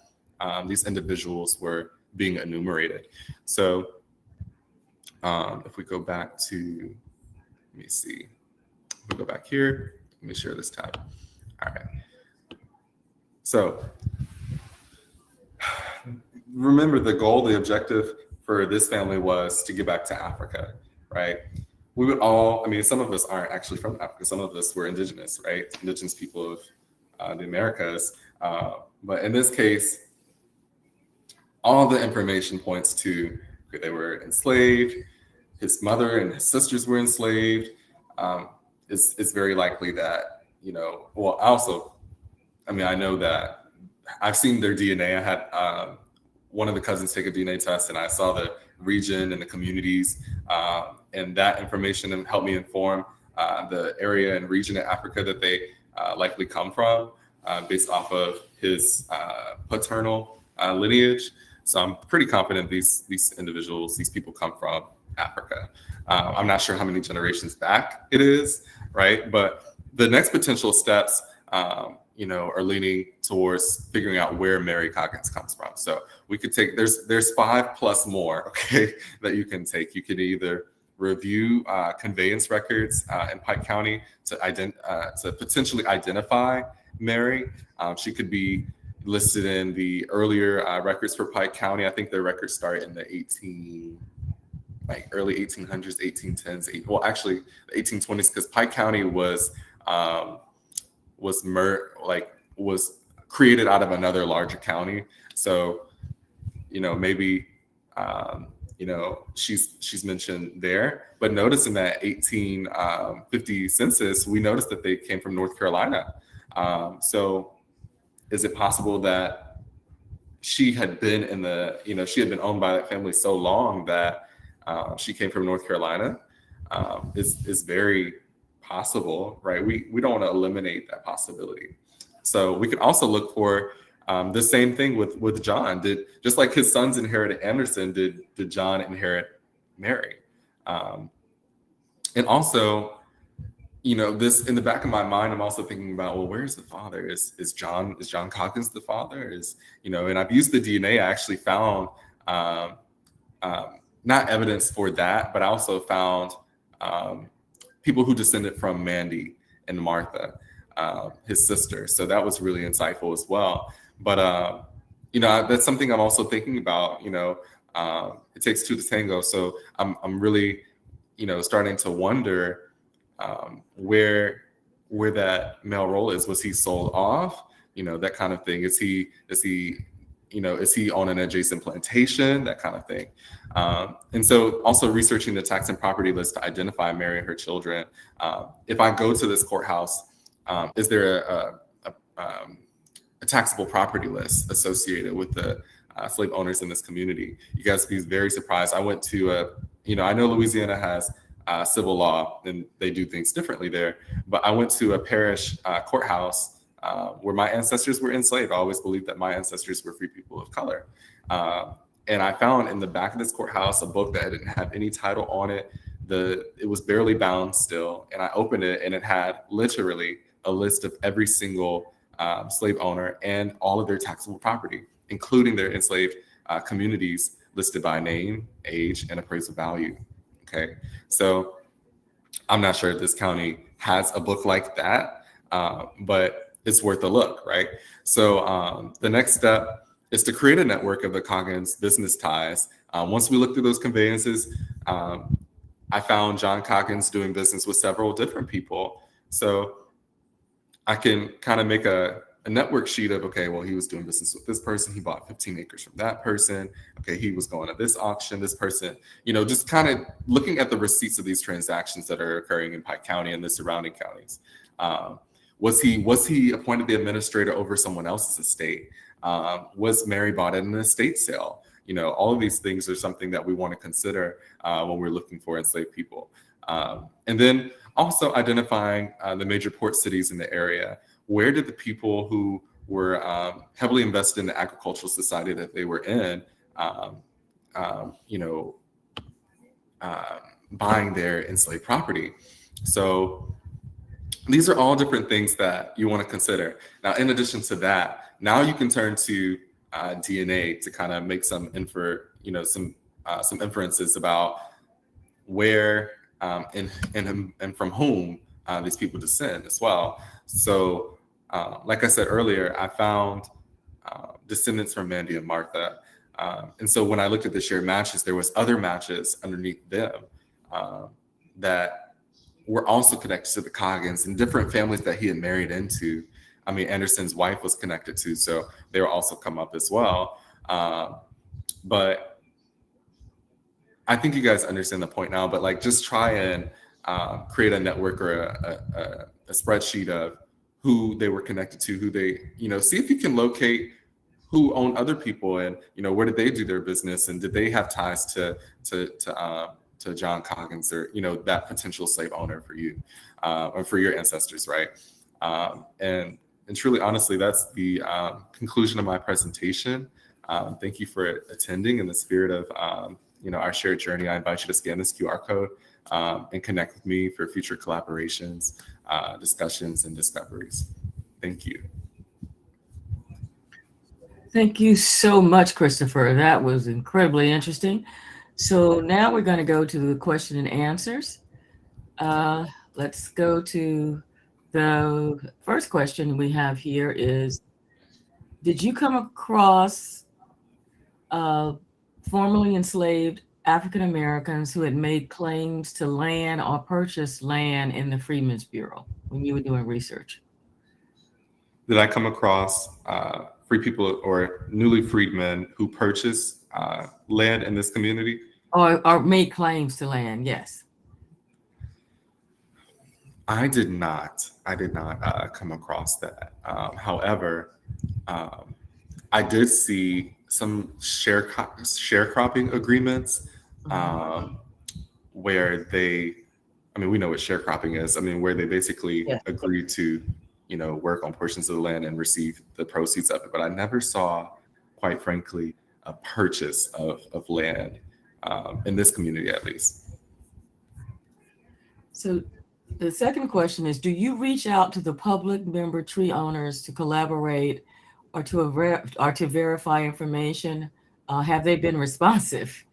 these individuals were being enumerated. So if we go back to, let me see, we'll go back here. Let me share this tab. All right. So remember, the goal, the objective for this family was to get back to Africa, right? We would all, I mean, some of us aren't actually from Africa. Some of us were indigenous, right? Indigenous people of the Americas. But in this case, all the information points to they were enslaved. His mother and his sisters were enslaved. It's very likely that, well, I know that I've seen their DNA. I had one of the cousins take a DNA test, and I saw the region and the communities, and that information helped me inform the area and region of Africa that they likely come from, based off of his paternal lineage. So I'm pretty confident these individuals, these people come from Africa. I'm not sure how many generations back it is, right? But the next potential steps, are leaning towards figuring out where Mary Coggins comes from. So we could take, there's 5 plus more, okay, that you can take. You could either review conveyance records in Pike County to potentially identify Mary. She could be listed in the earlier records for Pike County. I think their records start in the early 1800s, 1810s. Well, actually, the 1820s, because Pike County was created out of another larger county. So, maybe she's mentioned there. But notice in that 1850 census, we noticed that they came from North Carolina. So is it possible that she had been she had been owned by that family so long that she came from North Carolina? Is very possible, right? We don't want to eliminate that possibility. So we could also look for the same thing with John. Just like his sons inherited Anderson, did John inherit Mary? And also, this in the back of my mind, I'm also thinking about, well, where's the father? Is John Coggins the father? And I've used the DNA. I actually found not evidence for that, but I also found people who descended from Mandy and Martha, his sister. So that was really insightful as well. But that's something I'm also thinking about. It takes 2 to tango. So I'm really, starting to wonder where that male role is. Was he sold off? That kind of thing. Is he on an adjacent plantation? That kind of thing. And so also researching the tax and property list to identify Mary and her children. If I go to this courthouse, is there taxable property list associated with the slave owners in this community. You guys would be very surprised. I went to I know Louisiana has civil law and they do things differently there, but I went to a parish courthouse where my ancestors were enslaved. I always believed that my ancestors were free people of color. And I found in the back of this courthouse a book that didn't have any title on it. It was barely bound still. And I opened it and it had literally a list of every single slave owner and all of their taxable property, including their enslaved communities listed by name, age, and appraisal value. Okay, so I'm not sure if this county has a book like that, but it's worth a look, right? So the next step is to create a network of the Coggins business ties. Once we look through those conveyances, I found John Coggins doing business with several different people. So I can kind of make a network sheet of, okay, well, he was doing business with this person. He bought 15 acres from that person. Okay, he was going to this auction, this person, just kind of looking at the receipts of these transactions that are occurring in Pike County and the surrounding counties. Was he appointed the administrator over someone else's estate? Was Mary bought at an estate sale? All of these things are something that we want to consider when we're looking for enslaved people. And then also identifying the major port cities in the area. Where did the people who were heavily invested in the agricultural society that they were in, buying their enslaved property? So these are all different things that you want to consider. Now, in addition to that, now you can turn to DNA to kind of make some inferences about where and from whom these people descend as well. So, like I said earlier, I found descendants from Mandy and Martha. And so when I looked at the shared matches, there was other matches underneath them that were also connected to the Coggins and different families that he had married into. I mean, Anderson's wife was connected to, so they will also come up as well. But I think you guys understand the point now, but just try and create a network or a spreadsheet of who they were connected to, who they, see if you can locate who owned other people and, where did they do their business and did they have ties to John Coggins or, that potential slave owner for you or for your ancestors, right? And truly, honestly, that's the conclusion of my presentation. Thank you for attending in the spirit of, our shared journey. I invite you to scan this QR code and connect with me for future collaborations, discussions, and discoveries. Thank you. Thank you so much, Christopher. That was incredibly interesting. So now we're going to go to the question and answers. Let's go to the first question we have here is, did you come across formerly enslaved African Americans who had made claims to land or purchased land in the Freedmen's Bureau when you were doing research? Did I come across free people or newly freedmen who purchased land in this community? Or made claims to land, yes. I did not come across that. However, I did see some sharecropping agreements where we know what sharecropping is. Where they basically agree to, work on portions of the land and receive the proceeds of it. But I never saw, quite frankly, a purchase of land in this community, at least. So the second question is, do you reach out to the public member tree owners to collaborate or to verify information? Have they been responsive?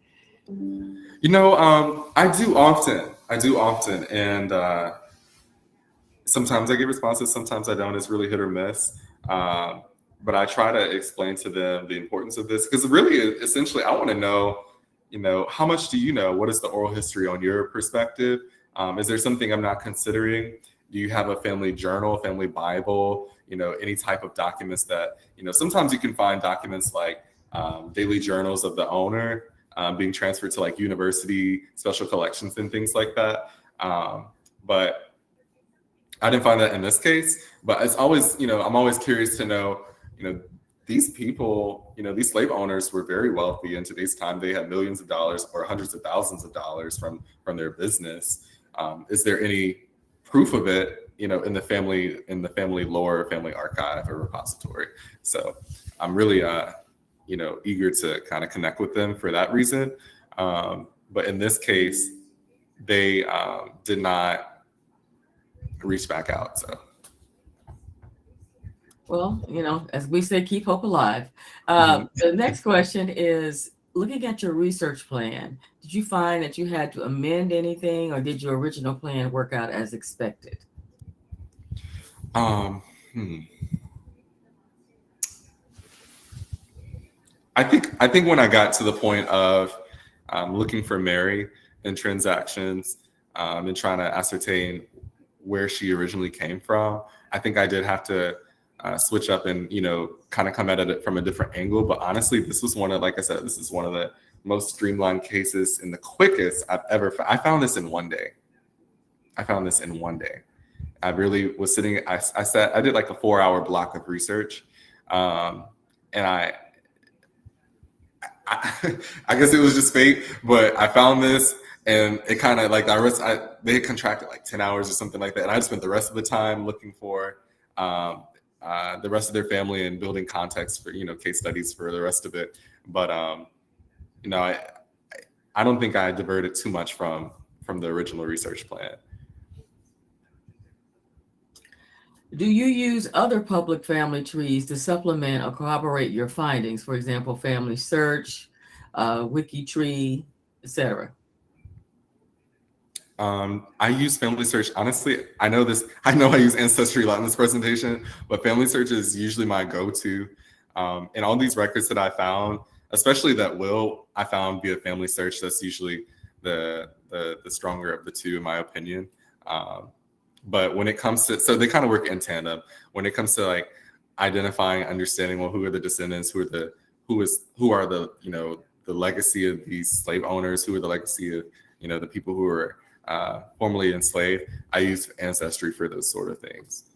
I do often. And sometimes I get responses, sometimes I don't. It's really hit or miss. But I try to explain to them the importance of this because really, essentially, I want to know, how much do you know? What is the oral history on your perspective? Is there something I'm not considering? Do you have a family journal, family Bible, any type of documents that, sometimes you can find documents like daily journals of the owner being transferred to university special collections and things like that. But I didn't find that in this case, but it's always, I'm always curious to know, you know, these people, these slave owners were very wealthy in today's time. They had millions of dollars or hundreds of thousands of dollars from their business. Is there any proof of it, in the family lore, or family archive or repository? So I'm really, eager to kind of connect with them for that reason. But in this case, they did not reach back out. So. Well, as we say, keep hope alive. Mhm. The next question is, looking at your research plan, did you find that you had to amend anything, or did your original plan work out as expected? Um, hmm. I think when I got to the point of looking for Mary in transactions, and trying to ascertain where she originally came from, I think I did have to switch up and kind of come at it from a different angle. But honestly, this was like I said, this is one of the most streamlined cases and the quickest I've ever. I found this in one day. I really was sitting. I did like a 4-hour block of research, and I guess it was just fate, but I found this, and it kind of like they had contracted like 10 hours or something like that, and I spent the rest of the time looking for the rest of their family and building context for case studies for the rest of it. But I don't think I diverted too much from the original research plan. Do you use other public family trees to supplement or corroborate your findings? For example, Family Search, WikiTree, etc. I use Family Search. Honestly, I know I use Ancestry a lot in this presentation, but Family Search is usually my go-to. And all these records that I found, especially that will, I found via Family Search. That's usually the stronger of the two, in my opinion. But when it comes to, so they kind of work in tandem. When it comes to like identifying, understanding, well, who are the descendants, who are the the legacy of these slave owners, who are the legacy of the people who were formerly enslaved, I use Ancestry for those sort of things.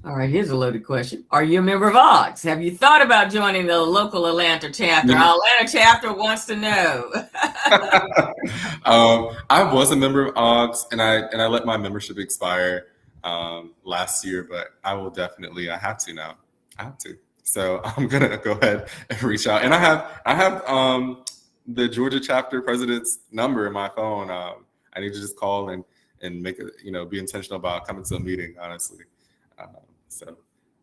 All right, here's a loaded question. Are you a member of OGS? Have you thought about joining the local Atlanta chapter? Our Atlanta chapter wants to know. I was a member of OGS, and I let my membership expire last year, but I will definitely, I have to now. I have to. So I'm gonna go ahead and reach out. And I have the Georgia chapter president's number in my phone. I need to just call and make it, be intentional about coming to a meeting, honestly. So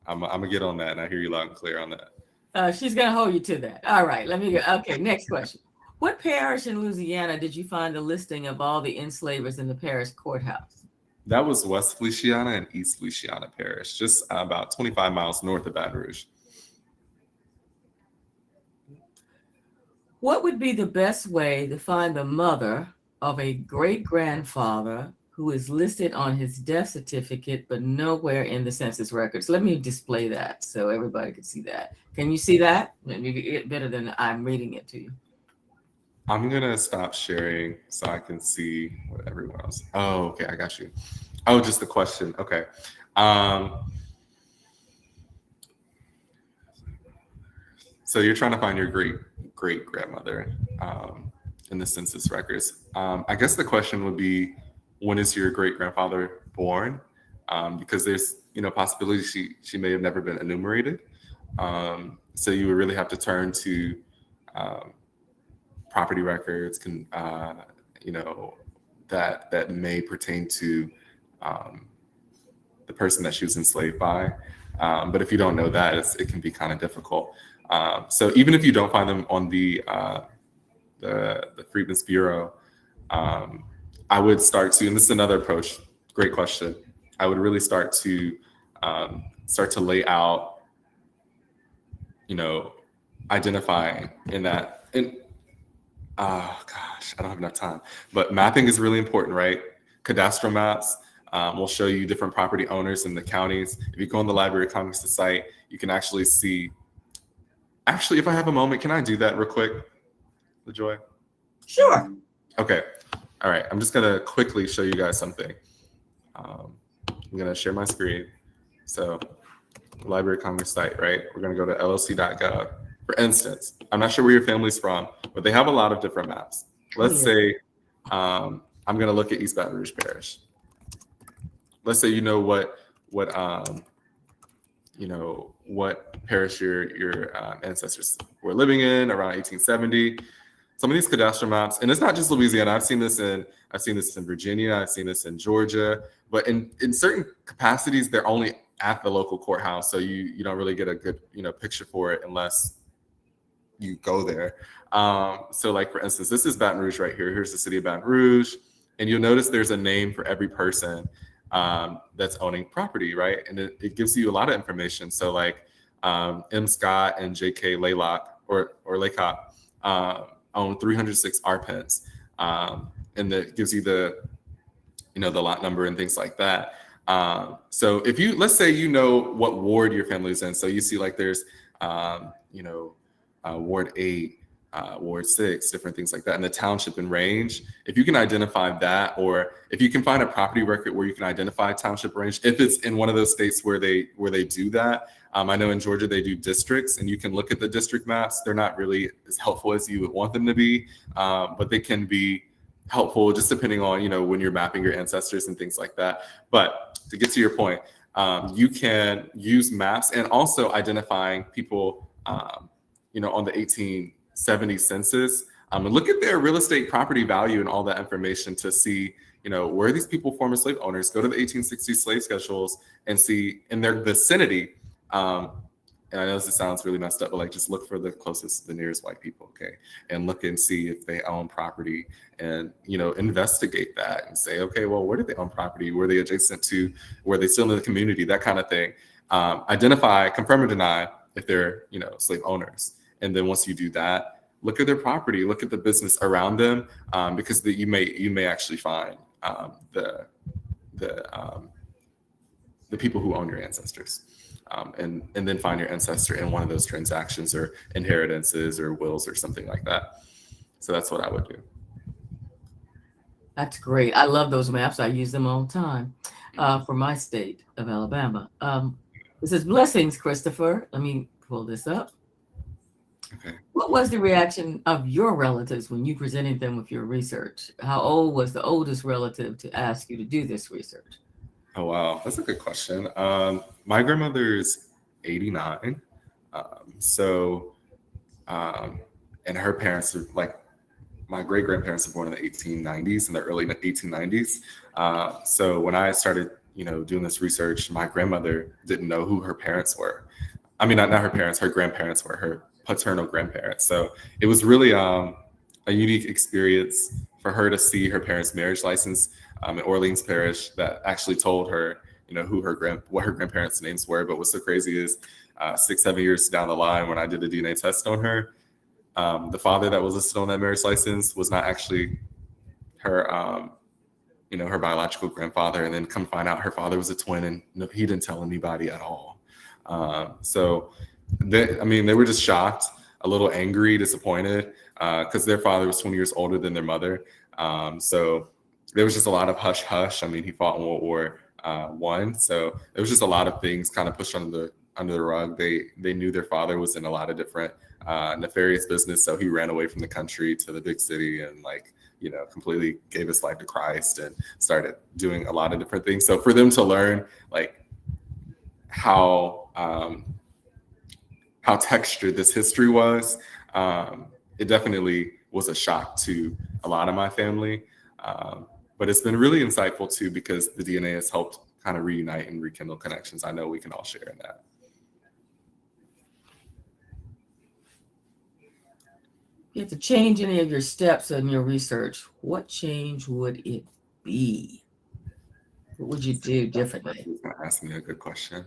I'm gonna get on that, and I hear you loud and clear on that. She's gonna hold you to that. All right, let me go. Okay, next question. What parish in Louisiana did you find the listing of all the enslavers in the parish courthouse? That was West Feliciana and East Feliciana Parish, just about 25 miles north of Baton Rouge. What would be the best way to find the mother of a great-grandfather who is listed on his death certificate but nowhere in the census records? Let me display that so everybody can see that. Can you see that? Maybe get better than I'm reading it to you. I'm gonna stop sharing so I can see what everyone else. Oh, okay, I got you. Oh, just the question. Okay. So you're trying to find your great grandmother in the census records. I guess the question would be, when is your great grandfather born? Because there's possibility she may have never been enumerated. So you would really have to turn to property records, that may pertain to the person that she was enslaved by. But if you don't know that, it can be kind of difficult. So even if you don't find them on the Freedmen's Bureau, I would start to, and this is another approach, great question. I would really start to lay out, identifying oh gosh, I don't have enough time, but mapping is really important, right? Cadastral maps will show you different property owners in the counties. If you go on the Library of Congress site, you can actually see. Actually, if I have a moment, can I do that real quick, LaJoy? Sure. Okay. All right. I'm just gonna quickly show you guys something. I'm gonna share my screen. So Library of Congress site, right? We're going to go to llc.gov. For instance, I'm not sure where your family's from, but they have a lot of different maps. Let's say I'm going to look at East Baton Rouge Parish. Let's say you know what parish your ancestors were living in around 1870. Some of these cadastral maps, and it's not just Louisiana. I've seen this in Virginia. I've seen this in Georgia. But in certain capacities, they're only at the local courthouse, so you don't really get a good picture for it unless you go there. So like for instance, this is Baton Rouge right here. Here's the city of Baton Rouge, and you'll notice there's a name for every person that's owning property, right? And it gives you a lot of information. So like M. Scott and J.K. Laylock or Laycock own 306 arpents, and that gives you the lot number and things like that. So if let's say what ward your family's in, so you see like there's Ward 8, Ward 6, different things like that, and the township and range. If you can identify that, or if you can find a property record where you can identify township range, if it's in one of those states where they do that. I know in Georgia they do districts, and you can look at the district maps. They're not really as helpful as you would want them to be, but they can be helpful just depending on when you're mapping your ancestors and things like that. But to get to your point, you can use maps and also identifying people on the 1870 census, and look at their real estate property value and all that information to see where these people former slave owners. Go to the 1860 slave schedules and see in their vicinity. And I know this sounds really messed up, but like just look for the nearest white people, okay? And look and see if they own property, and investigate that and say, okay, well, where did they own property? Were they adjacent to? Were they still in the community? That kind of thing. Identify, confirm or deny if they're slave owners. And then once you do that, look at their property, look at the business around them, because you may actually find the people who own your ancestors. And then find your ancestor in one of those transactions or inheritances or wills or something like that. So that's what I would do. That's great. I love those maps. I use them all the time for my state of Alabama. This is blessings, Christopher. Let me pull this up. Okay. What was the reaction of your relatives when you presented them with your research? How old was the oldest relative to ask you to do this research? Oh, wow. That's a good question. My grandmother's 89. And her parents are like, my great grandparents were born in the 1890s, in the early 1890s. So when I started, doing this research, my grandmother didn't know who her parents were. I mean, not her parents, her grandparents were her paternal grandparents. So it was really a unique experience for her to see her parents' marriage license in Orleans Parish that actually told her, what her grandparents' names were. But what's so crazy is 6-7 years down the line, when I did a DNA test on her, the father that was listed on that marriage license was not actually her, her biological grandfather. And then come find out her father was a twin, and he didn't tell anybody at all. So they were just shocked, a little angry, disappointed, because their father was 20 years older than their mother. So there was just a lot of hush hush. I mean, he fought in World War I, so there was just a lot of things kind of pushed under the rug. They knew their father was in a lot of different nefarious business, so he ran away from the country to the big city and completely gave his life to Christ and started doing a lot of different things. So for them to learn how textured this history was, it definitely was a shock to a lot of my family. But it's been really insightful too, because the DNA has helped kind of reunite and rekindle connections. I know we can all share in that. If you have to change any of your steps in your research, what change would it be? What would you do differently? You're going to ask me a good question.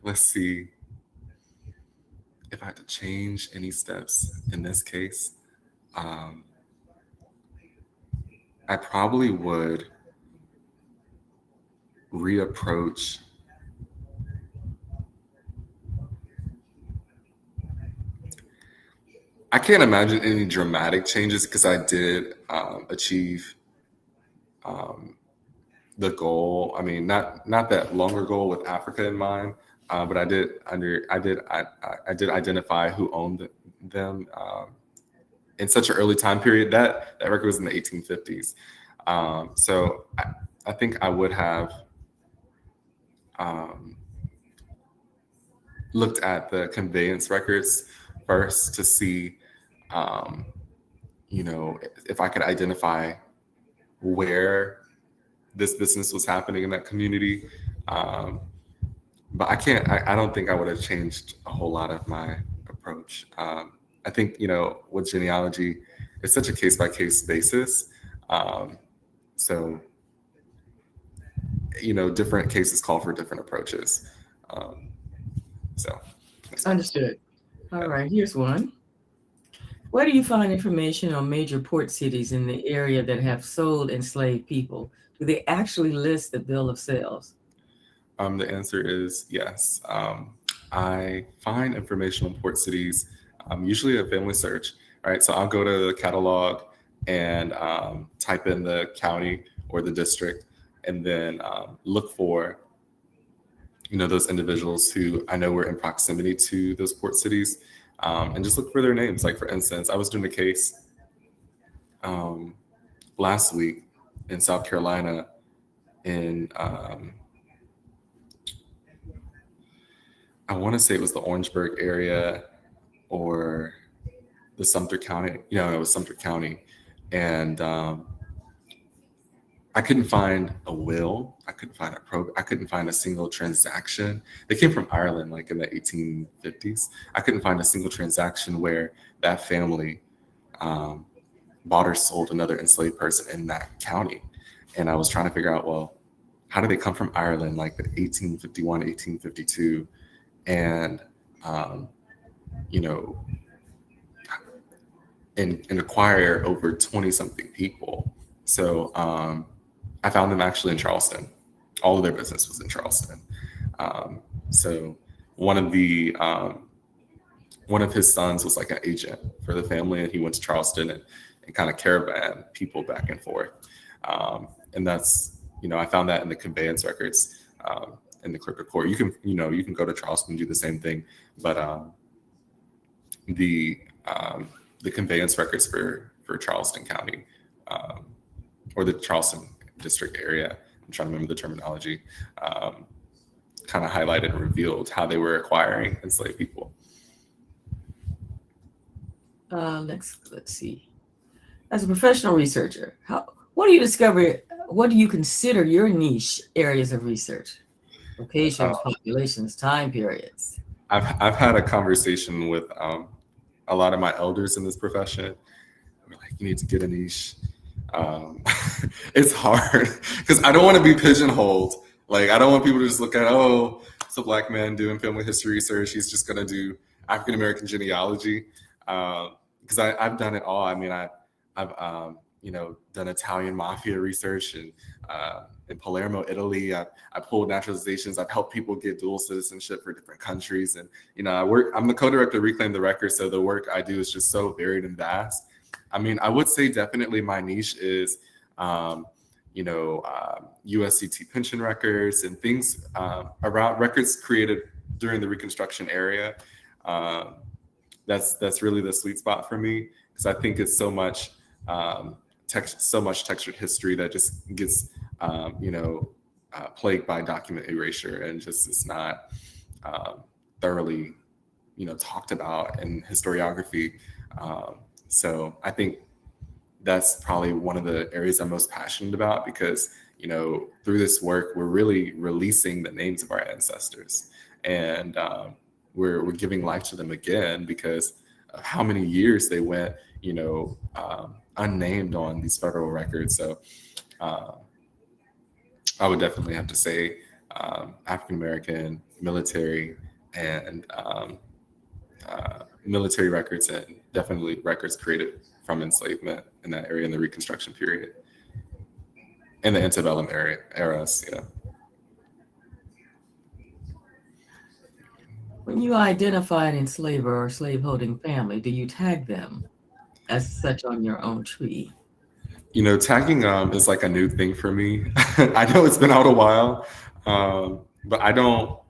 Let's see. If I had to change any steps in this case, I probably would reapproach I can't imagine any dramatic changes, because I did achieve the goal. I mean, not that longer goal with Africa in mind, but I did identify who owned them in such an early time period. That record was in the 1850s. So I think I would have um, looked at the conveyance records first to see, um, if I could identify where this business was happening in that community. Um, but I don't think I would have changed a whole lot of my approach. I think, with genealogy, it's such a case by case basis. Um, so, different cases call for different approaches. Um, so, Understood. All right, here's one. Where do you find information on major port cities in the area that have sold enslaved people? Do they actually list the bill of sales? the answer is yes. I find information on port cities, usually a family search, right? So I'll go to the catalog and type in the county or the district, and then look for, those individuals who I know were in proximity to those port cities, and just look for their names. Like, for instance, I was doing a case um, last week in South Carolina in I want to say it was the Orangeburg area or the Sumter County. It was Sumter County, and I couldn't find a will. I couldn't find I couldn't find a single transaction. They came from Ireland, like in the 1850s. I couldn't find a single transaction where that family um, bought or sold another enslaved person in that county. And I was trying to figure out, well, how did they come from Ireland, like the 1851, 1852, and you know, and acquire over 20 something people. So I found them actually in Charleston. All of their business was in Charleston. So one of the one of his sons was like an agent for the family, and he went to Charleston and kind of caravan people back and forth. And that's, I found that in the conveyance records in the clerk of court. You can go to Charleston and do the same thing, but the conveyance records for Charleston County or the Charleston district area, I'm trying to remember the terminology, kind of highlighted and revealed how they were acquiring enslaved people. Let's see. As a professional researcher, what do you discover? What do you consider your niche areas of research? Locations, populations, time periods. I've had a conversation with a lot of my elders in this profession. We're like, you need to get a niche. It's hard because I don't want to be pigeonholed. Like, I don't want people to just look at, oh, it's a Black man doing family history research. He's just going to do African American genealogy. Because I've done it all. I mean, I've done Italian mafia research and in Palermo, Italy. I pulled naturalizations. I've helped people get dual citizenship for different countries. And, I'm the co-director of Reclaim the Record. So the work I do is just so varied and vast. I mean, I would say definitely my niche is, USCT pension records and things around records created during the Reconstruction era. That's really the sweet spot for me, because I think it's so much textured history that just gets plagued by document erasure and just is not thoroughly talked about in historiography. So I think that's probably one of the areas I'm most passionate about, because through this work we're really releasing the names of our ancestors, and we're giving life to them again because of how many years they went, unnamed on these federal records. So I would definitely have to say African American military and military records, and definitely records created from enslavement in that area in the Reconstruction period and the antebellum eras. Yeah. When you identify an enslaver or slaveholding family, do you tag them as such on your own tree? Tagging is like a new thing for me. I know it's been out a while, but I don't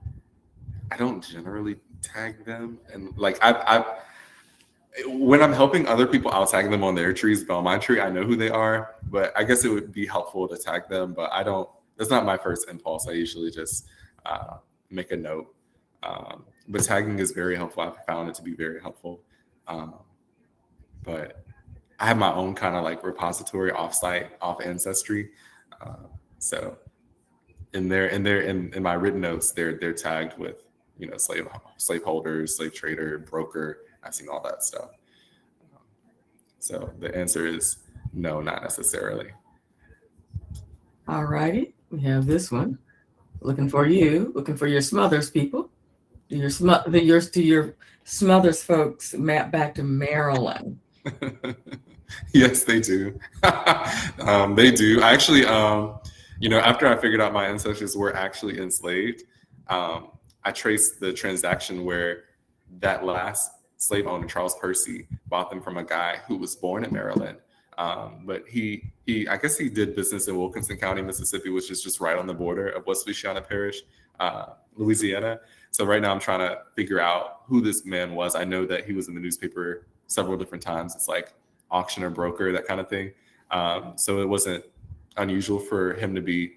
generally tag them. And like I've when I'm helping other people, I'll tag them on their trees, but on my tree, I know who they are. But I guess it would be helpful to tag them, but I don't. That's not my first impulse. I usually just make a note. But tagging is very helpful. I've found it to be very helpful. Um, but I have my own kind of like repository offsite, off Ancestry. Uh, so in my written notes, they're tagged with slaveholders, slave trader, broker. I've seen all that stuff. So the answer is no, not necessarily. All righty. We have this one. Looking for your Smothers people. Do your Smothers folks map back to Maryland? Yes, they do. They do. Actually, after I figured out my ancestors were actually enslaved, I traced the transaction where that last slave owner, Charles Percy, bought them from a guy who was born in Maryland. But I guess he did business in Wilkinson County, Mississippi, which is just right on the border of West Louisiana Parish, Louisiana. So right now I'm trying to figure out who this man was. I know that he was in the newspaper several different times. It's like auction or broker, that kind of thing. So it wasn't unusual for him to be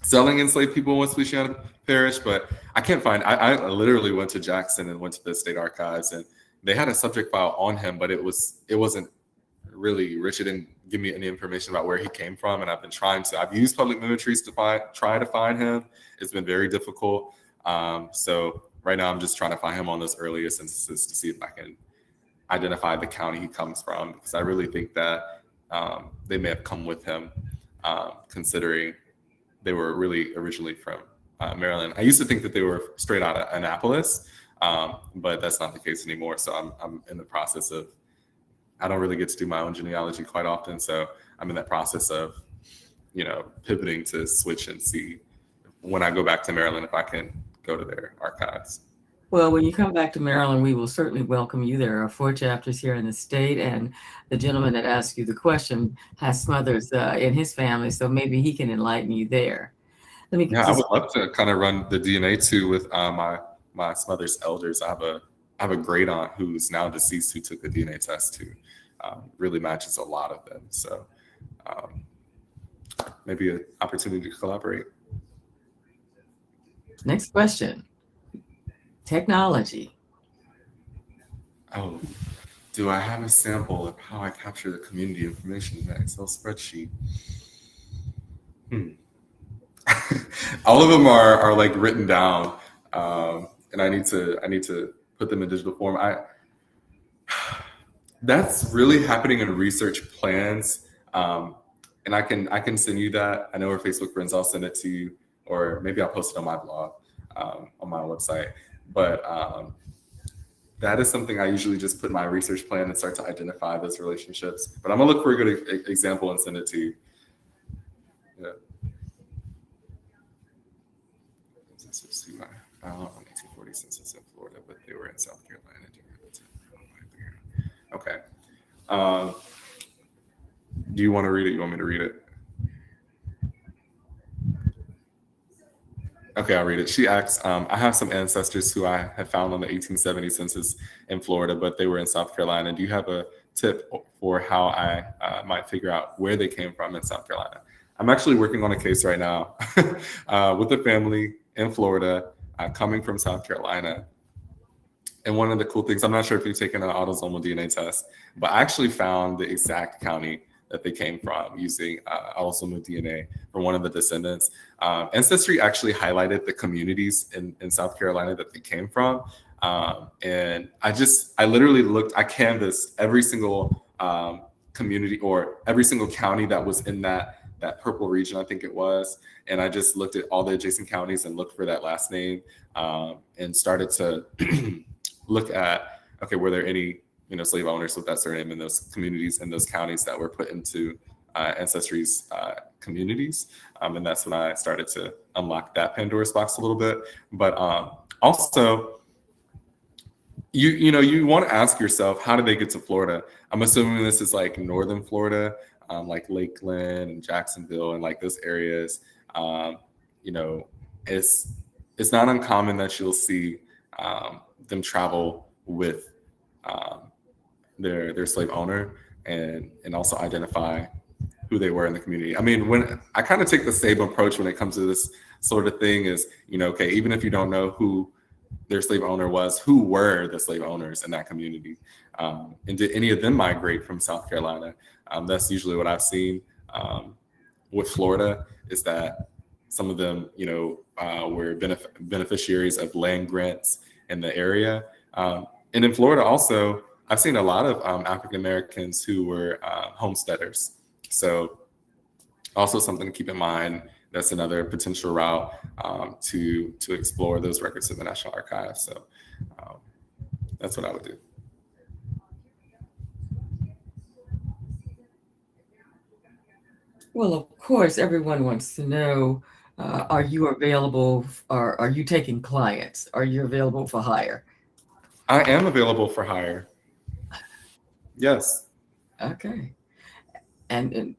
selling enslaved people in West Louisiana Parish, but I can't find. I literally went to Jackson and went to the state archives, and they had a subject file on him, but it wasn't really rich. It didn't give me any information about where he came from, and I've used public memories to try to find him. It's been very difficult. So right now I'm just trying to find him on those earliest censuses to see if I can identify the county he comes from, because I really think that they may have come with him, considering they were really originally from Maryland. I used to think that they were straight out of Annapolis, but that's not the case anymore. So I'm in the process of, I don't really get to do my own genealogy quite often. So I'm in that process of, pivoting to switch and see when I go back to Maryland, if I can go to their archives. Well, when you come back to Maryland, we will certainly welcome you. There are 4 chapters here in the state, and the gentleman that asked you the question has Smothers in his family, so maybe he can enlighten you there. I would love to kind of run the DNA too with my Smothers elders. I have a great aunt who's now deceased who took the DNA test too. Really matches a lot of them. So maybe an opportunity to collaborate. Next question. Technology. Oh, do I have a sample of how I capture the community information in that Excel spreadsheet? All of them are like written down, and I need to put them in digital form. That's really happening in research plans, and I can send you that. I know we're Facebook friends. I'll send it to you, or maybe I'll post it on my blog, on my website. But that is something I usually just put in my research plan and start to identify those relationships. But I'm gonna look for a good example and send it to you. Yeah. Census to my 1840 census in Florida, but they were in South Carolina. Okay. Do you want to read it? You want me to read it? Okay, I'll read it. She asks, I have some ancestors who I have found on the 1870 census in Florida, but they were in South Carolina. Do you have a tip for how I might figure out where they came from in South Carolina? I'm actually working on a case right now with a family in Florida coming from South Carolina. And one of the cool things, I'm not sure if you've taken an autosomal DNA test, but I actually found the exact county that they came from using autosomal DNA from one of the descendants. Ancestry actually highlighted the communities in South Carolina that they came from. And I literally I canvassed every single community or every single county that was in that purple region, I think it was. And I just looked at all the adjacent counties and looked for that last name, and started to look at, okay, were there any slave owners with that surname in those communities and those counties that were put into Ancestry's communities. And that's when I started to unlock that Pandora's box a little bit. But also, you want to ask yourself, how did they get to Florida? I'm assuming this is like northern Florida. like Lakeland and Jacksonville and like those areas, you know, it's not uncommon that you'll see them travel with their slave owner and also identify who they were in the community. I mean, when I kind of take the same approach when it comes to this sort of thing is, you know, okay, even if you don't know who their slave owner was, who were the slave owners in that community? And did any of them migrate from South Carolina? That's usually what I've seen with Florida, is that some of them, you know, were beneficiaries of land grants in the area. And in Florida also, I've seen a lot of African Americans who were homesteaders. So also something to keep in mind. That's another potential route to explore those records in the National Archives. So that's what I would do. Well, of course, everyone wants to know, are you available, or are you taking clients? Are you available for hire? I am available for hire. Yes. Okay. And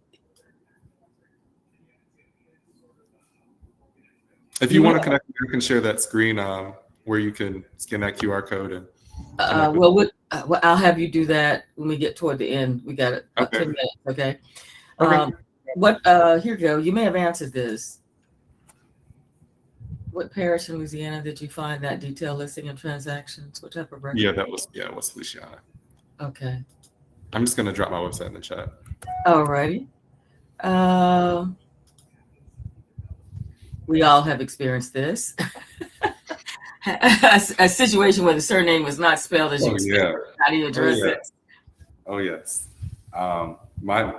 if you want to connect, you can share that screen where you can scan that QR code. And well, I'll have you do that when we get toward the end. We got it. Okay. 10 minutes, okay? Okay. Here you go. You may have answered this. What parish in Louisiana did you find that detailed listing of transactions? What type of record? Yeah, West Feliciana. Okay. I'm just gonna drop my website in the chat. All righty. We all have experienced this. a situation where the surname was not spelled as you expected. How do you address it? Oh yes. My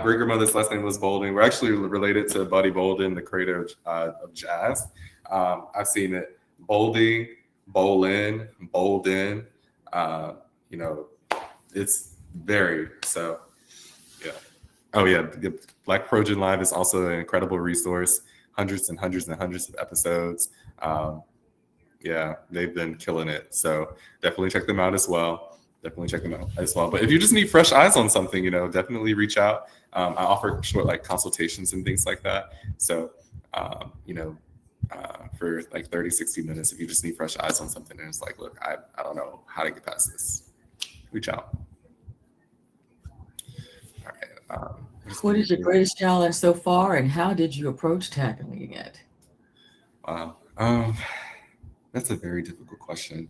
great grandmother's last name was Bolden. We're actually related to Buddy Bolden, the creator of jazz. I've seen it Bolding, Bolin, Bolden. You know, it's very so. Yeah. Oh yeah. The Black Trojan Live is also an incredible resource. Hundreds and hundreds and hundreds of episodes. Yeah, they've been killing it. So definitely check them out as well. But if you just need fresh eyes on something, you know, definitely reach out. I offer short like consultations and things like that. So, you know, for like 30, 60 minutes, if you just need fresh eyes on something and it's like, look, I don't know how to get past this, reach out. All right. What is your greatest challenge so far, and how did you approach tackling it? Wow. That's a very difficult question.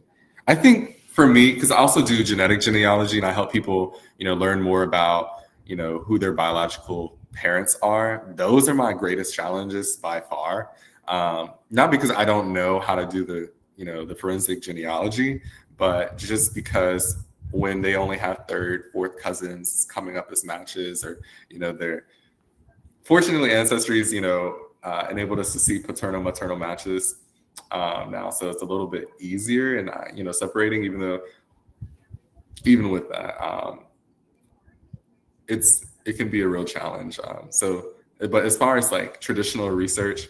I think for me, because I also do genetic genealogy and I help people, you know, learn more about, you know, who their biological parents are. Those are my greatest challenges by far. Not because I don't know how to do the forensic genealogy, but just because when they only have third, fourth cousins coming up as matches, or, you know, fortunately Ancestry's, you know, enabled us to see paternal maternal matches now. So it's a little bit easier and, you know, separating, even with that, it can be a real challenge. But as far as like traditional research,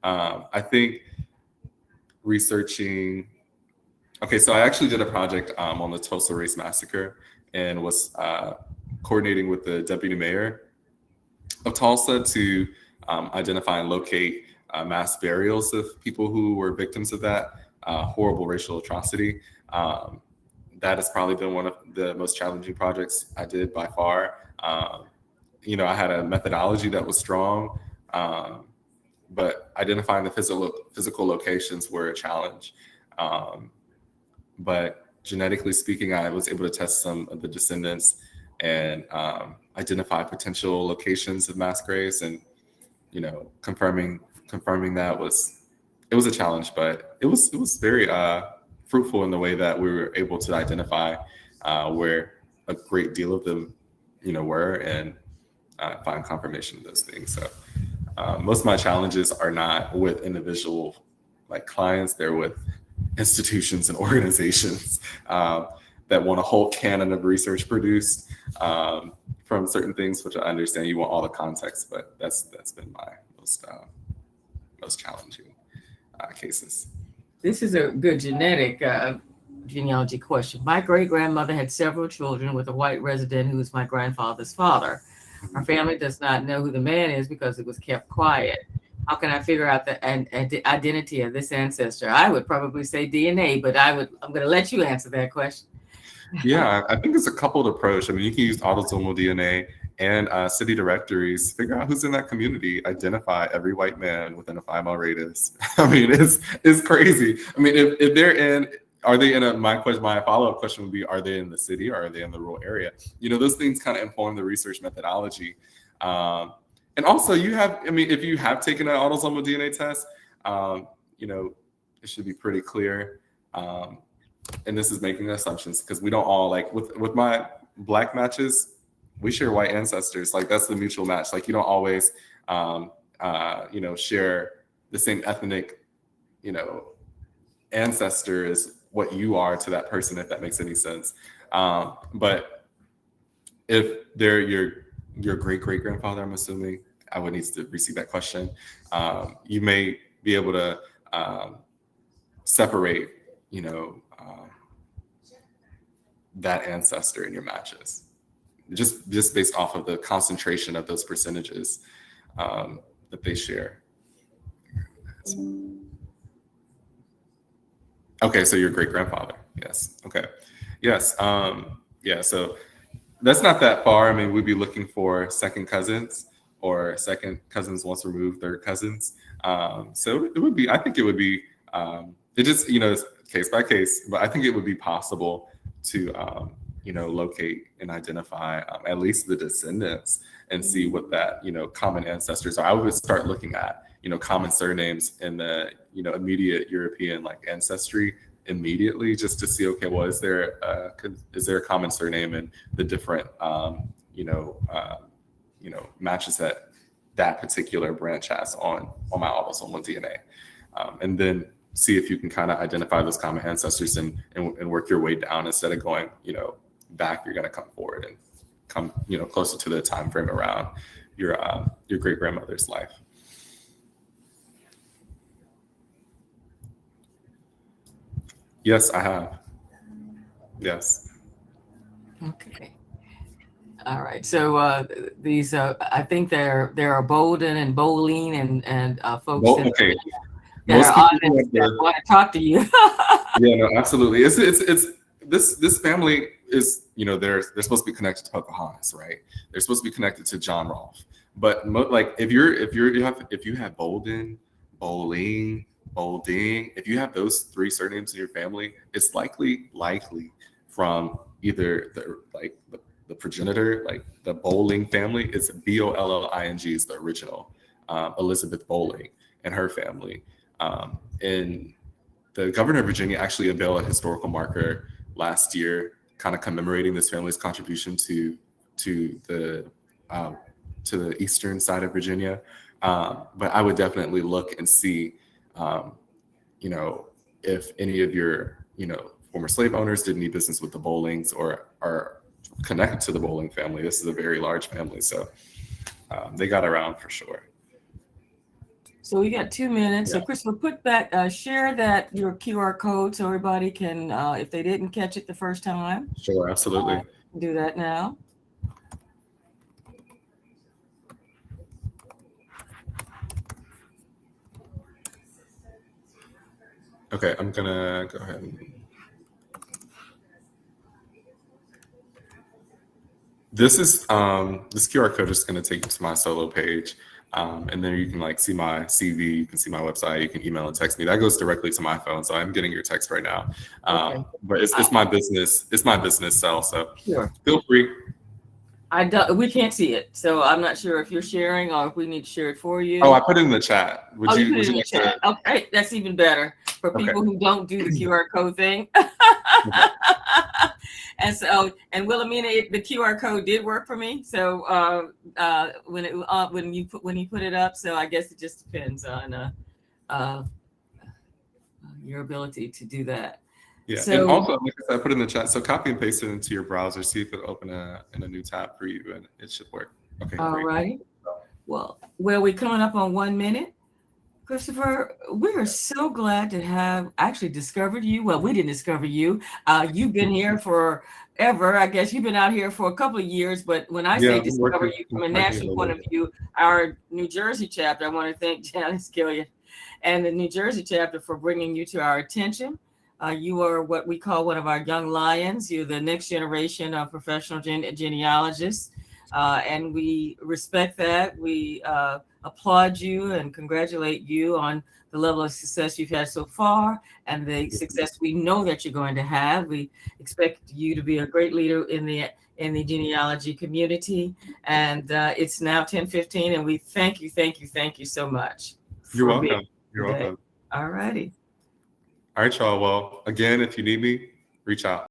I think researching. Okay, so I actually did a project on the Tulsa Race Massacre and was coordinating with the deputy mayor of Tulsa to identify and locate mass burials of people who were victims of that horrible racial atrocity. That has probably been one of the most challenging projects I did by far. You know, I had a methodology that was strong, but identifying the physical locations were a challenge. But genetically speaking, I was able to test some of the descendants and identify potential locations of mass graves, and, you know, confirming that was a challenge, but it was very fruitful in the way that we were able to identify where a great deal of them, you know, were, and find confirmation of those things. So most of my challenges are not with individual like clients; they're with institutions and organizations that want a whole canon of research produced from certain things, which I understand you want all the context, but that's been my most challenging cases. This is a good genetic genealogy question. My great grandmother had several children with a white resident who was my grandfather's father. Our family does not know who the man is because it was kept quiet. How can I figure out the identity of this ancestor? I would probably say DNA, but I'm going to let you answer that question. Yeah, I think it's a coupled approach. I mean, you can use autosomal DNA and city directories, figure out who's in that community, identify every white man within a 5 mile radius. I mean, it's crazy. I mean, if they're in, are they in my follow-up question would be, are they in the city or are they in the rural area? You know, those things kind of inform the research methodology. And also you have, I mean, if you have taken an autosomal DNA test, you know, it should be pretty clear. And this is making assumptions because we don't all like with my Black matches, we share white ancestors. Like that's the mutual match. Like you don't always, you know, share the same ethnic, you know, ancestor as what you are to that person, if that makes any sense. But if they're your great great grandfather, I'm assuming I would need to receive that question. You may be able to separate, you know, that ancestor in your matches, just based off of the concentration of those percentages that they share. Okay, so your great grandfather, yes. Okay, yes, yeah. So that's not that far. I mean, we'd be looking for second cousins or second cousins once removed, third cousins. So it would be. I think it would be. It just, you know, it's case by case, but I think it would be possible to, you know, locate and identify at least the descendants and see what that, you know, common ancestors are. I would start looking at, you know, common surnames in the, you know, immediate European like ancestry immediately, just to see, okay, well, is there a common surname in the different, you know, matches that particular branch has on my autosomal DNA, and then see if you can kind of identify those common ancestors and work your way down instead of going, you know, back. You're going to come forward and come, you know, closer to the time frame around your great grandmother's life. Yes, I have. Yes. Okay. All right. So these, I think there are Bolden and Bowling and folks Okay. that are honest that want to talk to you. Yeah, no, absolutely. It's this family is, you know, they're supposed to be connected to Pocahontas, right? They're supposed to be connected to John Rolfe. But like if you have Bolden, Bowling, Bolding, if you have those 3 surnames in your family, it's likely from either the progenitor, like the Bowling family. It's Bolling is the original, Elizabeth Bowling and her family. And the governor of Virginia actually unveiled a historical marker last year, kind of commemorating this family's contribution to the eastern side of Virginia. But I would definitely look and see, you know, if any of your, you know, former slave owners did any business with the Bowlings or are connected to the Bowling family. This is a very large family, so they got around for sure. So we got 2 minutes. Yeah. So Chris, we'll put back, share that your QR code so everybody can, if they didn't catch it the first time. Sure, absolutely. Do that now. Okay, I'm gonna go ahead and. This is this QR code is going to take you to my solo page, and then you can like see my CV, you can see my website, you can email and text me. That goes directly to my phone, so I'm getting your text right now. Okay. But it's my business. It's my business cell, so Sure. feel free. We can't see it, so I'm not sure if you're sharing or if we need to share it for you. Oh, I put it in the chat. Would you put it in the chat? Okay, that's even better for people who don't do the QR code thing. Okay. And so, and Wilhelmina, the QR code did work for me. So when you put it up, so I guess it just depends on your ability to do that. Yeah, so, and also, like I said, I put it in the chat. So copy and paste it into your browser. See if it'll open in a new tab for you, and it should work. Okay. All right. Well, we're coming up on 1 minute. Christopher, we are so glad to have actually discovered you. Well, we didn't discover you. You've been here forever. I guess you've been out here for a couple of years, but when I Yeah, say I'm discover working, you I'm from a working a national point little of bit. view, our New Jersey chapter, I want to thank Janice Gillian and the New Jersey chapter for bringing you to our attention. You are what we call one of our young lions. You're the next generation of professional genealogists, and we respect that. We applaud you and congratulate you on the level of success you've had so far and the success we know that you're going to have. We expect you to be a great leader in the genealogy community. And it's now 10:15, and we thank you so much You're for being welcome. You're here today. welcome. All righty. All right, y'all. Well, again, if you need me, reach out.